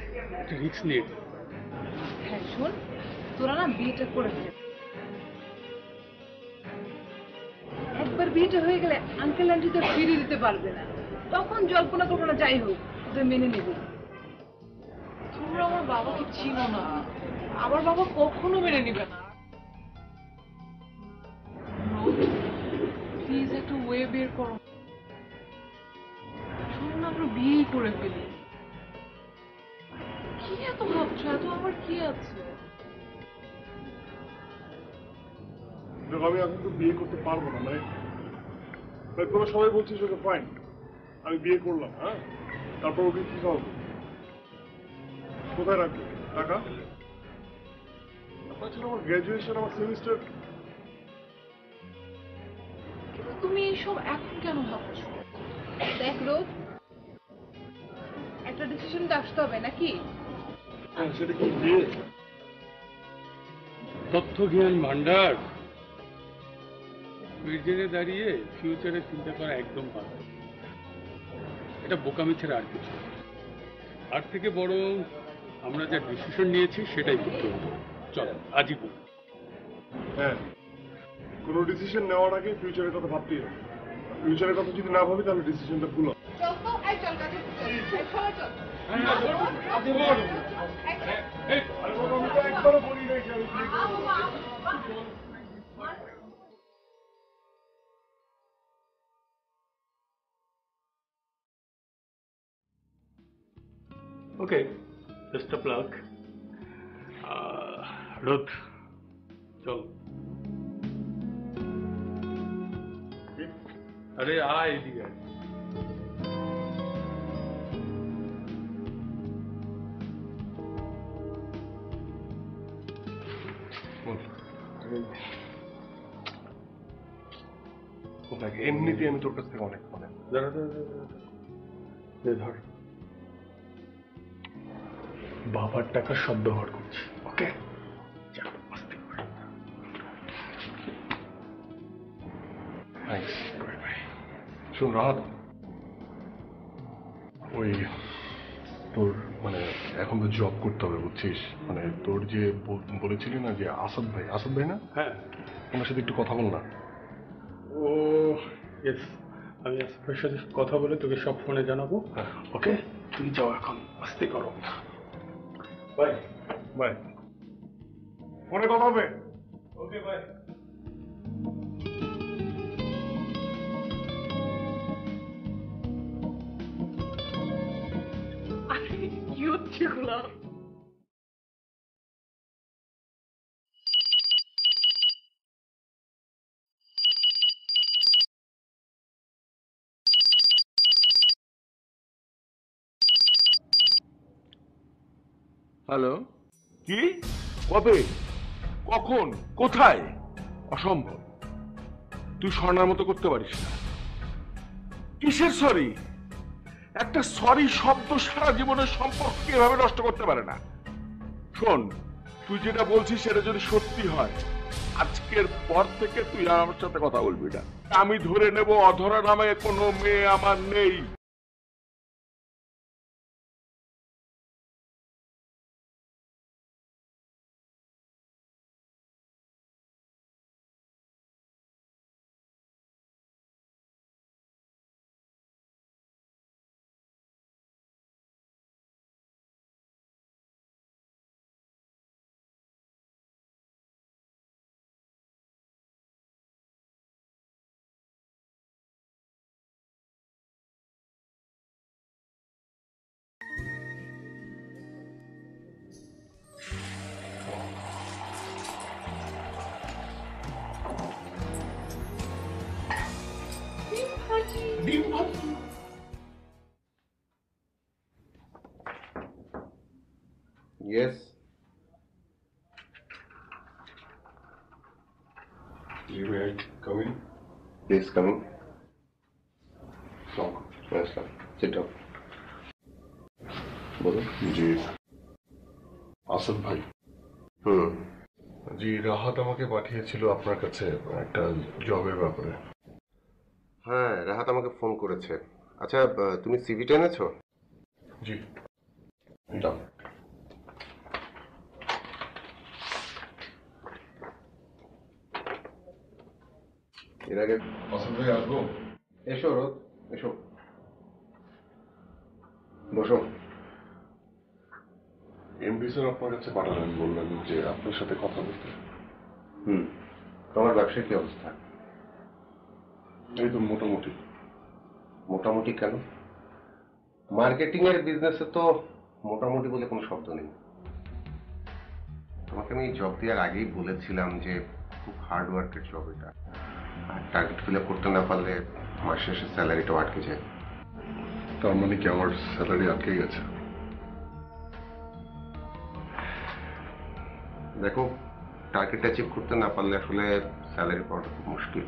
একটা রিস্ক নিয়ে। হ্যাঁ শোন, তোরা না বিয়েটা করে ফেলে। একবার বিয়েটা হয়ে গেলে আঙ্কেল আন্টি তো ফিরিয়ে দিতে পারবে না। তখন জল্পনা কল্পনা যাই হোক, ওদের মেনে নেবে। তোমরা আমার বাবাকে চিনো না, আমার বাবা কখনো মেনে নিবে না। প্লিজ একটু ওয়ে বের করো। শোনো না, আমরা বিয়েই করে ফেলি। কি এত ভাবছো? এত আমার কি আছে? দেখো, আমি এখন তো বিয়ে করতে পারবো না। মানে তোমরা সবাই বলছিস ওকে ফাইন, আমি বিয়ে করলাম, হ্যাঁ, তারপর ওকে কি খাওয়াবো? কোথায় রাখবো টাকা? তাছাড়া আমার গ্র্যাজুয়েশন, আমার সেমিস্টার। কিন্তু তুমি এইসব এখন কেন ভাবছো? দেখ রোজ, একটা ডিসিশন তো আসতে হবে নাকি? হ্যাঁ, সেটা কি বিয়ে? তথ্য জ্ঞান ভান্ডার জেনে দাঁড়িয়ে ফিউচারে চিন্তা করা একদম ভালো। এটা বোকামি ছাড়া আর কিছু। আর থেকে বড় আমরা যা ডিসিশন নিয়েছি সেটাই করতে হবে। চলো আজই করি। হ্যাঁ, কোনো ডিসিশন নেওয়ার আগে ফিউচারের কথা ভাবতেই হবে। ফিউচারের কথা যদি না ভাবি তাহলে ডিসিশনটা ভুল হবে। চল তো, এই চল কাজে সবাই চল। আরে বাবা, আমি তো একবারও বলি নাই যে আমি বিয়ে করবো। ওকে, বেস্ট অফ লাক। রোদ, চল। আরে আয় এদিকে আয়। এমনিতে আমি তোর কাছ থেকে অনেক ধর, বাবার টাকা সব ব্যবহার করছি। ওকে, শোন রাহাত, ওই তোর মানে এখন তো জব করতে হবে বুঝছিস। মানে তোর যে বলেছিলি না যে আসাদ ভাই না, হ্যাঁ, ওনার সাথে একটু কথা বল না। ও ইয়েস, আমি আসাদের সাথে কথা বলে তোকে সব ফোনে জানাবো। ওকে, তুই যাও এখন, আস্তে করো। বাই বাই, ফোনে কথা হবে। Okay bye. যেগুলো। হ্যালো, কি? কবে? কখন? কোথায়? অসম্ভব। তুই স্বর্ণার মতো করতে পারিস না। কিসের সরি? একটা সরি শব্দ সারা জীবনের সম্পর্ককে এভাবে নষ্ট করতে পারে না। শোন, তুই যেটা বলছিস সেটা যদি সত্যি হয়, আজকের পর থেকে তুই আর আমার সাথে কথা বলবি না। আমি ধরে নেব অধরা নামে কোনো মেয়ে আমার নেই। Yes. May I come in? Please come in. Welcome. Yes, sir. Sit down. বলুন। জি আসাদ ভাই। জি, রাহাত আমাকে পাঠিয়েছিল আপনার কাছে একটা জবের ব্যাপারে। হ্যাঁ, রাহাত আমাকে ফোন করেছে। আচ্ছা, তুমি সিভিটা এনেছো? জি, দাও। এর আগে আসাদ ভাই আসবো? এসো রোদ, এসো, বসো। এমডি স্যার আপনার কাছে পাঠালেন, বললেন যে আপনার সাথে কথা বলতে। তোমার ব্যবসার কি অবস্থা? এই তো মোটামুটি। মোটামুটি কেন? মার্কেটিং এর বিজনেসে তো মোটামুটি বলে কোনো শব্দ নেই। তোমাকে আমি জব দেওয়ার আগেই বলেছিলাম যে খুব হার্ড ওয়ার্কের জব এটা, আর টার্গেট ফিল আপ করতে না পারলে মাস শেষে স্যালারিটাও আটকে যায়। তার মানে কি আমার স্যালারি আটকে গেছে? দেখো, টার্গেট অ্যাচিভ করতে না পারলে আসলে স্যালারি পাওয়াটা খুব মুশকিল।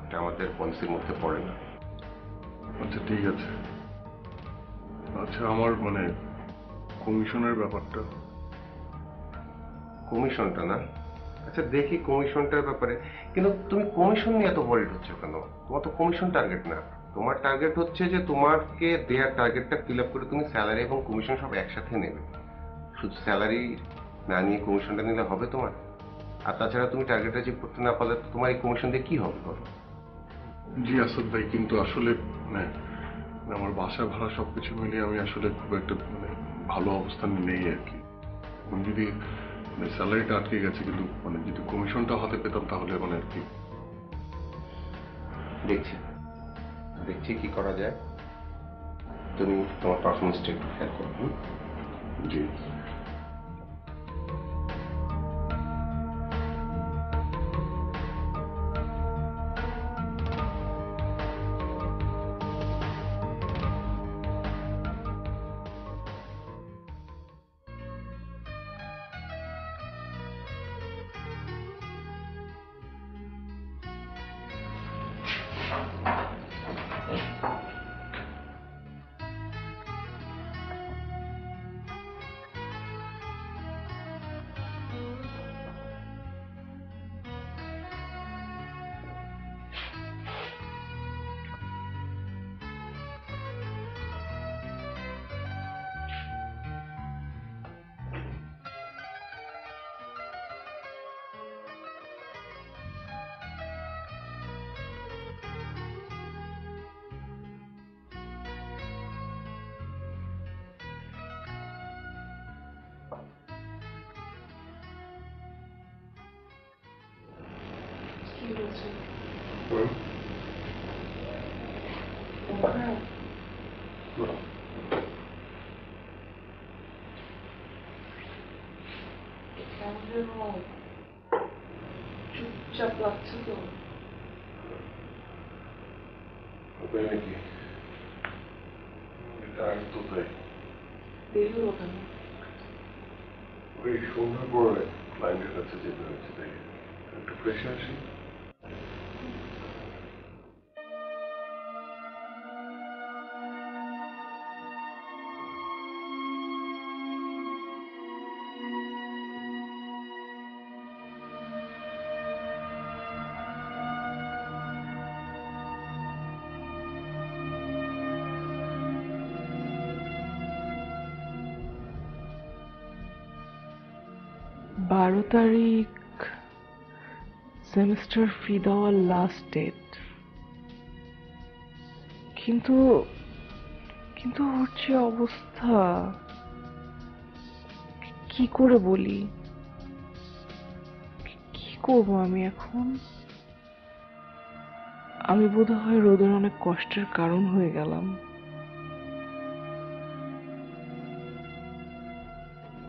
এটা আমাদের পলিসির মধ্যে পড়ে না। আচ্ছা ঠিক আছে। আচ্ছা, আমার মানে কমিশনের ব্যাপারটা। কমিশনটা না? আচ্ছা দেখি কমিশনটার ব্যাপারে, কিন্তু তুমি কমিশন নিয়ে এত ওয়ারিড হচ্ছ কেন? তোমার তো কমিশন টার্গেট না। তোমার টার্গেট হচ্ছে যে তোমাকে দেয়ার টার্গেটটা ফিল আপ করে তুমি স্যালারি এবং কমিশন সব একসাথে নেবে। শুধু স্যালারি না নিয়ে কমিশনটা নিলে হবে তোমার? আর তাছাড়া তুমি টার্গেট অ্যাচিভ করতে না পারলে তোমার এই কমিশন দিয়ে কি হবে বলো? জি আসাদ ভাই, কিন্তু আসলে মানে আমার বাসা ভাড়া সবকিছু মিলিয়ে আমি আসলে খুব একটা মানে ভালো অবস্থানে নেই আর কি। আমি যদি মানে স্যালারিটা আটকে গেছে, কিন্তু মানে যদি কমিশনটা হাতে পেতাম তাহলে মানে আর কি। দেখছি দেখছি কি করা যায়। তুমি তোমার পারফরমেন্সটা একটু খেয়াল করো। জি। তাই নাকি? আর তো তাই। দেরি হলো কেন? ওই সন্ধ্যার পর ক্লায়েন্টের কাছে যেতে হচ্ছে, তাই একটু ফ্রেশে আসি। বারো তারিখ সেমিস্টার ফি দেওয়ার লাস্ট ডেট, কিন্তু কিন্তু ওর যে অবস্থা, কি করে বলি, কি করবো আমি এখন? আমি বোধহয় রোদের অনেক কষ্টের কারণ হয়ে গেলাম।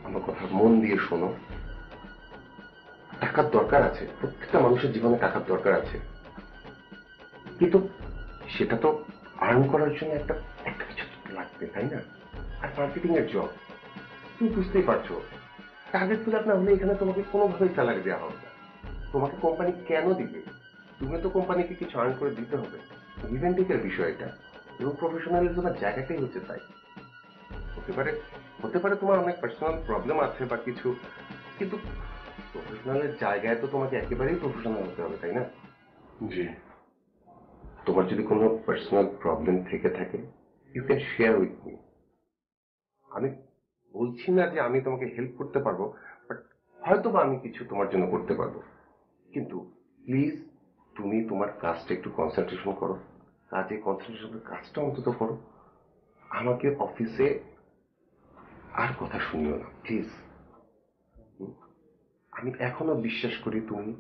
আমার কথা মন দিয়ে শোনো, টাকার দরকার আছে, প্রত্যেকটা মানুষের জীবনে টাকার দরকার আছে, কিন্তু সেটা তো আর্ন করার জন্য একটা একটা কিছু লাগবে, তাই না? আর মার্কেটিং এর জব, তুমি বুঝতেই পারছো, টার্গেট ফিল আপ না হলে এখানে তোমাকে কোনোভাবেই স্যালারি দেওয়া হবে না। তোমাকে কোম্পানি কেন দিবে? তুমি তো কোম্পানিকে কিছু আর্ন করে দিতে হবে। ইভেন টেকের বিষয় এটা, এবং প্রফেশনালিজমের জায়গাটাই হচ্ছে তাই। হতে পারে তোমার অনেক পার্সোনাল প্রবলেম আছে বা কিছু, কিন্তু প্রফেশনালের জায়গায় তো তোমাকে একেবারেই প্রফেশনাল হতে হবে, তাই না? জি। তোমার যদি কোনো পার্সোনাল প্রবলেম থেকে থাকে, you can share with me. আমি বলছি না যে আমি তোমাকে হেল্প করতে পারবো, বাট হয়তো বা আমি কিছু তোমার জন্য করতে পারবো, কিন্তু প্লিজ তুমি তোমার কাজটা একটু কনসেন্ট্রেশন করো, কাজে কনসেন্ট্রেশনের কাজটা অন্তত করো। আমাকে অফিসে আর কথা শুনিও না প্লিজ। আমি এখনো বিশ্বাস করি তুমি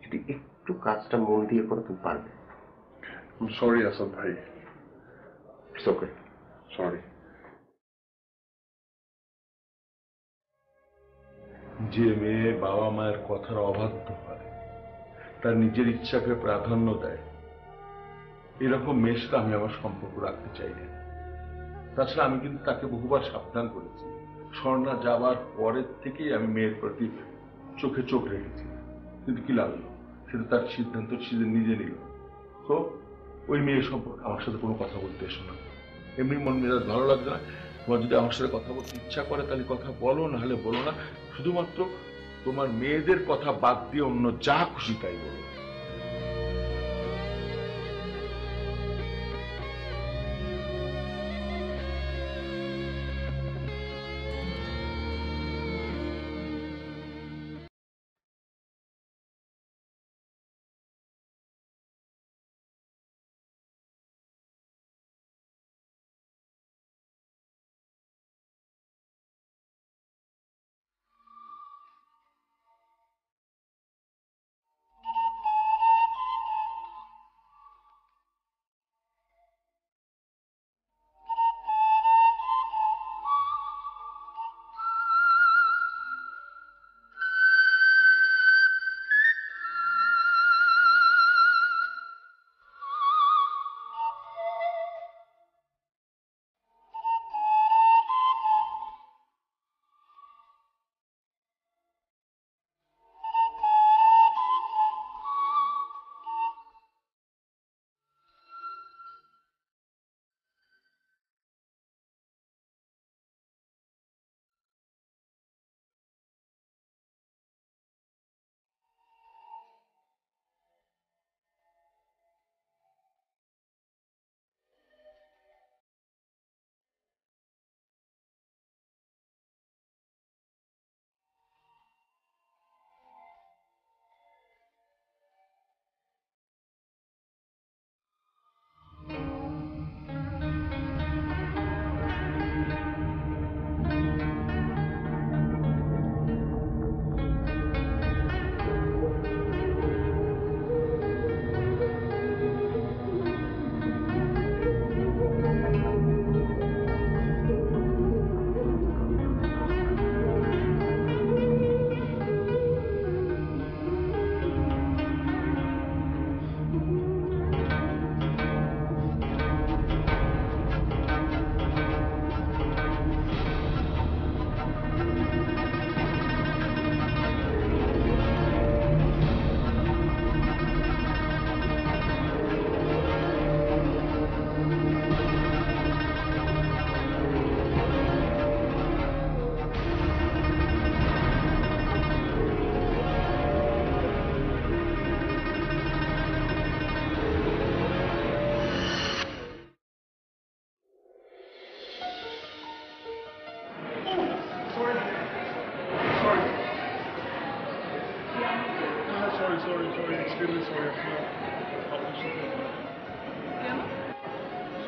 যদি একটু কাজটা মন দিয়ে করো তুমি পারবে। সরি আসাদ ভাই। It's okay. সরি। যে মেয়ে বাবা মায়ের কথার অবাধ্য হয়, তার নিজের ইচ্ছাকে প্রাধান্য দেয়, এরকম মেয়ের সাথে আমি আমার সম্পর্ক রাখতে চাই না। তাছাড়া আমি কিন্তু তাকে বহুবার সাবধান করেছি, স্বর্ণা যাবার পরের থেকেই আমি মেয়ের প্রতি চোখে চোখ রেখেছি, কিন্তু কি লাগলো, সেটা তার সিদ্ধান্ত সে নিজে নিল। তো ওই মেয়ের সম্পর্কে আমার সাথে কোনো কথা বলতে এসো না। এমনি মন মেজাজ ভালো লাগছে না, তোমার যদি আমার সাথে কথা বলতে ইচ্ছা করে তাহলে কথা বলো, না হলে বলো না। শুধুমাত্র তোমার মেয়েদের কথা বাদ দিয়ে অন্য যা খুশি তাই বলো।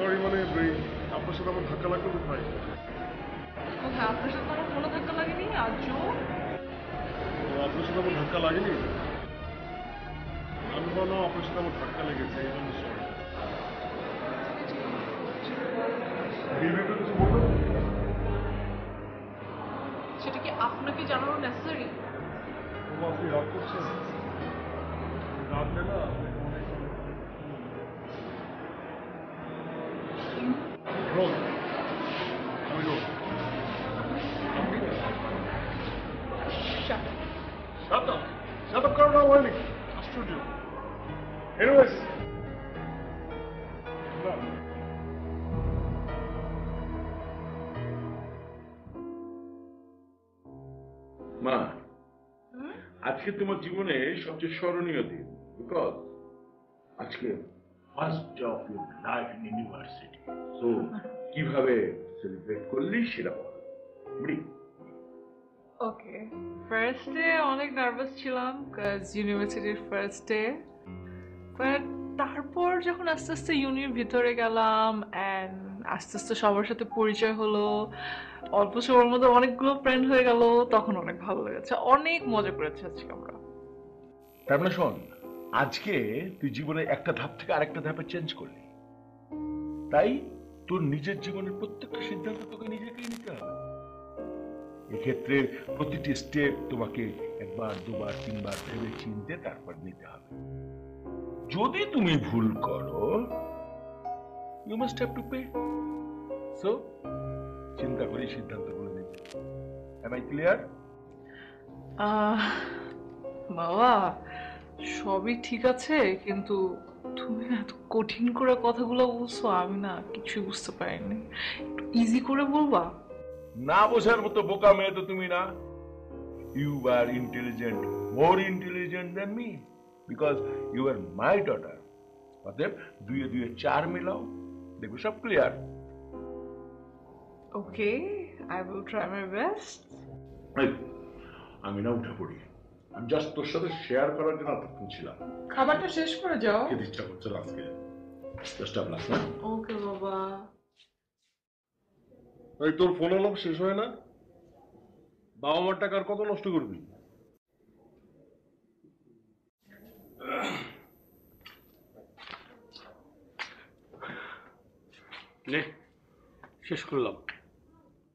সরি মানে আপনার সাথে আমার ধাক্কা লাগলো কোথায়? হ্যাঁ, আপনার সাথে আমার কোনো ধাক্কা লাগেনি আজও। আপনার সাথে আমার ধাক্কা লাগেনি? আমি বলো আপনার সাথে আমার ধাক্কা লেগেছে, এই জন্য সরি। কিছু বলবেন? সেটা কি আপনাকে জানানো নেসেসারি? আপনি রাগ করছেন? রাগলে না রোল, আমি রোল। আপনি Shut up কারণ না হয়নি। আশ্চর্য। Anyways, না। মা, আজকে তোমার জীবনে সবচেয়ে স্মরণীয় দিন, বিকজ আজকে first day of your life in university. So কিভাবে সেলিব্রেট করলি সেটা বল। ওকে, ফার্স্ট ডে অনেক নার্ভাস ছিলাম কাজ ইউনিভার্সিটির ফার্স্ট ডে, বাট তারপর যখন আস্তে আস্তে ইউনির ভিতরে গেলাম অ্যান্ড আস্তে আস্তে সবার সাথে পরিচয় হলো, অল্প সময়ের মধ্যে অনেকগুলো ফ্রেন্ড হয়ে গেল, তখন অনেক ভালো লেগেছে, অনেক মজা করেছি আজকে আমরা। তার মানে শোন, আজকে তুই জীবনে একটা ধাপ থেকে আরেকটা ধাপে চেঞ্জ করলি, তাই তোর নিজের জীবনের প্রত্যেকটা সিদ্ধান্ত তোকে নিজেকেই নিতে হবে। এক্ষেত্রে প্রতিটি স্টেপ তোমাকে একবার, দুবার, তিনবার ভেবে চিনতে তারপর নিতে হবে। যদি তুমি ভুল করো, you must have to pay. So চিন্তা করে সিদ্ধান্তগুলো নিতে। Am I clear? বাবা, সবই ঠিক আছে, কিন্তু তুমি না এত কঠিন করে কথাগুলো বলছো, আমি না কিছুই বুঝতে পারিনি, একটু ইজি করে বলবা? না বোঝার মতো বোকা মেয়ে তো তুমি না। You are intelligent, more intelligent than me, because you are my daughter. অতএব দুয়ে দুয়ে চার মিলাও, দেখো সব clear. Okay, I will try my best. আমি না উঠে পড়ি, আমি জাস্ট তোর সাথে শেয়ার করার জন্য এতক্ষণ ছিলাম। খাবারটা শেষ করে যাও। খেতে ইচ্ছা করছে না আজকে, জাস্ট আ গ্লাস না। ওকে বাবা। এই তোর ফোন আলাপ শেষ হয় না? বাবা মার টাকা আর কত নষ্ট করবি? নে, শেষ করলাম।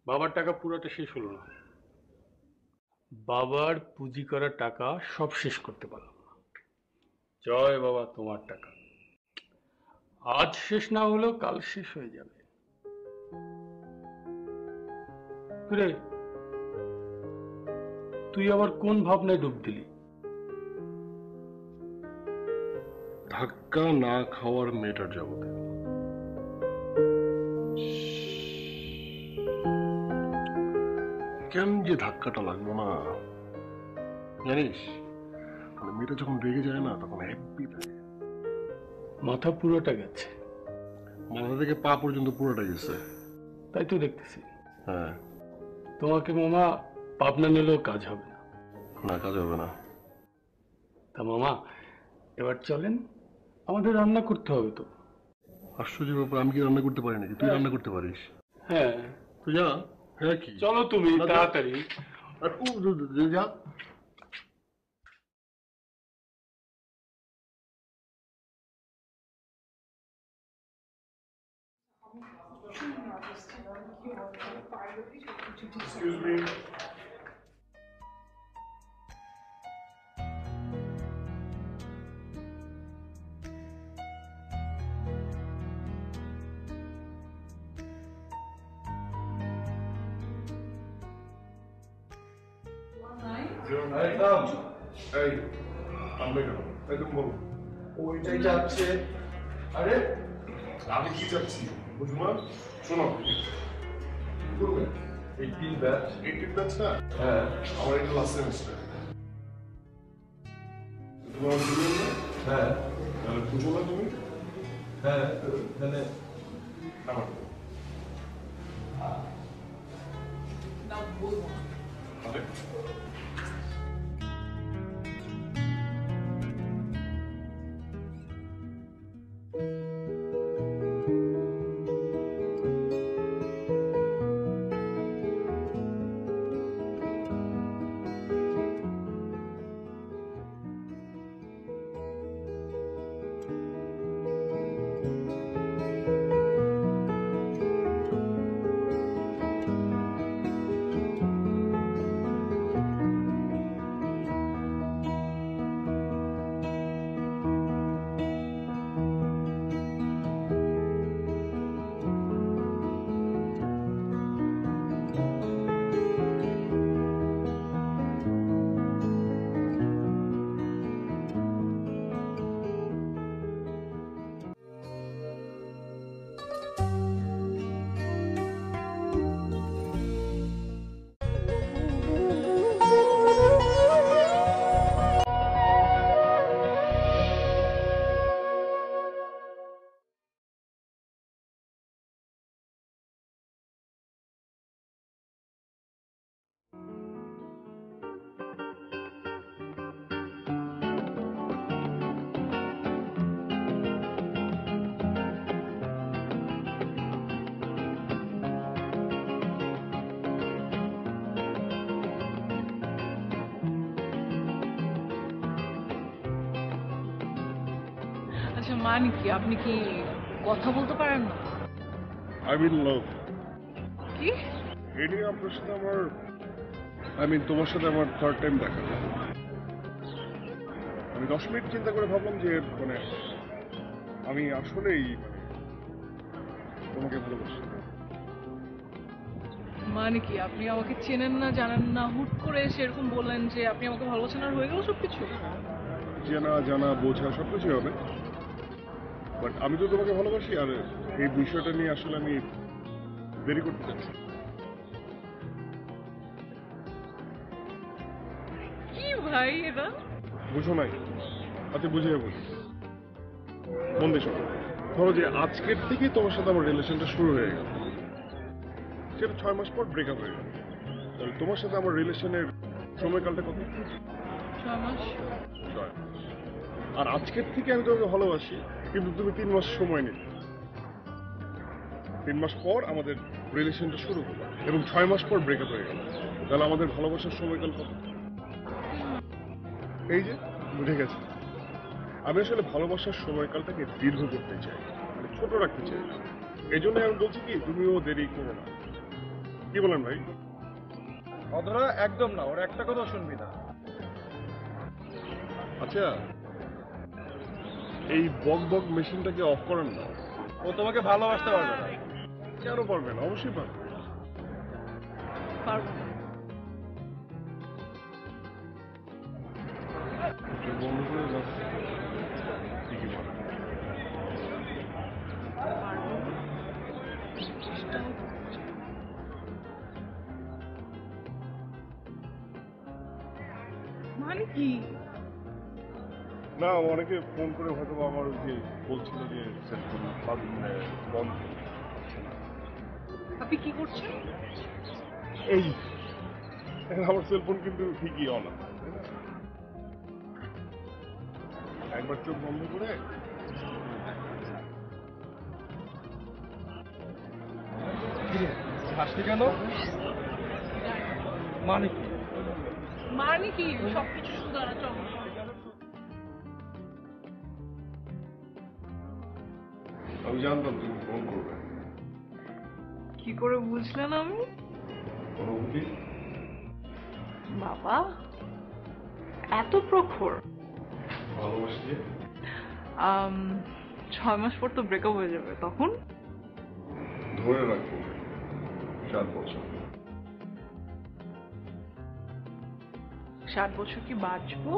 বাবার টাকা পুরোটা শেষ হলো না, বাবার পুঁজি করা টাকা সব শেষ করতে পারলাম না। জয় বাবা, তোমার টাকা আজ শেষ না হলেও কাল শেষ হয়ে যাবে। রে, তুই আবার কোন ভাবনায় ডুব দিলি? ধাক্কা না খাওয়ার মেয়েটার জগতে। কেন যে ধাক্কাটা লাগলো না জানিস? মানে মেয়েটা যখন রেগে যায় না তখন হ্যাপি থাকে। মাথা পুরোটা গেছে, মাথা থেকে পা পর্যন্ত পুরোটা গেছে। তাই তো দেখতেছি। হ্যাঁ, তোমাকে মামা পাবনা নিলেও কাজ হবে না। না, কাজ হবে না। তা মামা, এবার চলেন, আমাদের রান্না করতে হবে তো। আশ্চর্যের ব্যাপার, আমি কি রান্না করতে পারি নাকি? তুই রান্না করতে পারিস? হ্যাঁ, তুই যা। হ্যাঁ, কি চলো তুমি তাড়াতাড়ি। আর যা। Excuse me. এই আমি কেন? একদম বলো। ওইটাই যাচ্ছে। আরে আমি কি যাচ্ছি বুঝবা? শোনো, করবে 18 ব্যাচ। 18 ব্যাচ না? হ্যাঁ, আমার এটা লাস্ট সেমিস্টার। তোমার জুনিয়র না? হ্যাঁ, তাহলে বুঝো না তুমি? হ্যাঁ, মানে আমার আরে মানে কি আপনি কি কথা বলতে পারেন না? আই মিন লাভ। কি? এটি আপনার সাথে আমার তোমার সাথে আমার থার্ড টাইম দেখা। আমি 10 মিনিট চিন্তা করে ভাবলাম যে মানে আমি আসলেই তোমাকে ভালোবাসি। মানে কি আপনি আমাকে চেনেন না জানেন না, হুট করে এসে এরকম বললেন যে আপনি আমাকে ভালোবাসেন আর হয়ে গেল সবকিছু? চেনা জানা বোঝা সবকিছুই হবে, বাট আমি তো তোমাকে ভালোবাসি, আর এই বিষয়টা নিয়ে আসলে আমি দেরি করতে চাচ্ছি। কি ভাই এটা? বুঝো নাই? আচ্ছা বুঝিয়ে বলি, মন দিয়ে শোনো। ধরো যে আজকের থেকেই তোমার সাথে আমার রিলেশনটা শুরু হয়ে গেল, সেটা 6 মাস পর ব্রেকআপ হয়ে গেল। তাহলে তোমার সাথে আমার রিলেশনের সময়কালটা কত? 6 মাস। 6 মাস। আর আজকের থেকে আমি তোমাকে ভালোবাসি, কিন্তু তুমি 3 মাস সময় নিলে। 3 মাস পর আমাদের রিলেশনটা শুরু হলো এবং 6 মাস পর ব্রেকআপ হয়ে গেল। তাহলে আমাদের ভালোবাসার সময়কাল কত? এই যে বুঝে গেছে। আমি আসলে ভালোবাসার সময়কালটাকে দীর্ঘ করতে চাই, মানে ছোট রাখতে চাই। এই জন্য আমি বলছি কি, তুমিও দেরি করো না। কি বলেন ভাই? অধরা একদম না, ওর একটা কথা শুনবি না। আচ্ছা, এই বক বক মেশিনটাকে অফ করেন না। ও তোমাকে ভালোবাসতে পারবে না। কেন পারবেন? অবশ্যই পারবেন। পারবো না। বন্ধ করে যাচ্ছে ঠিকই বলেন। পারবো না। চেষ্টাও করতে চাই। মানে কি? না, অনেকে ফোন করে হয়তো আমার ওই যে বলছিল যে সেলফোন বন্ধ। আপনি কি করছেন? এই আমার সেলফোন কিন্তু ঠিকই অন আছে, তাই না? একবার চোখ বন্ধ করে হাসলি কেন? মানে কি? মানে কি সবকিছু সুন্দর চল। আমি জানতাম তুমি ফোন করবে। কি করে বুঝলেন? আমি অনুভূতি। বাবা এত প্রখর। ভালোবাসি যে 6 মাস পর তো ব্রেকআপ হয়ে যাবে, তখন ধরে রাখবো 7 বছর। 7 বছর কি বাঁচবো?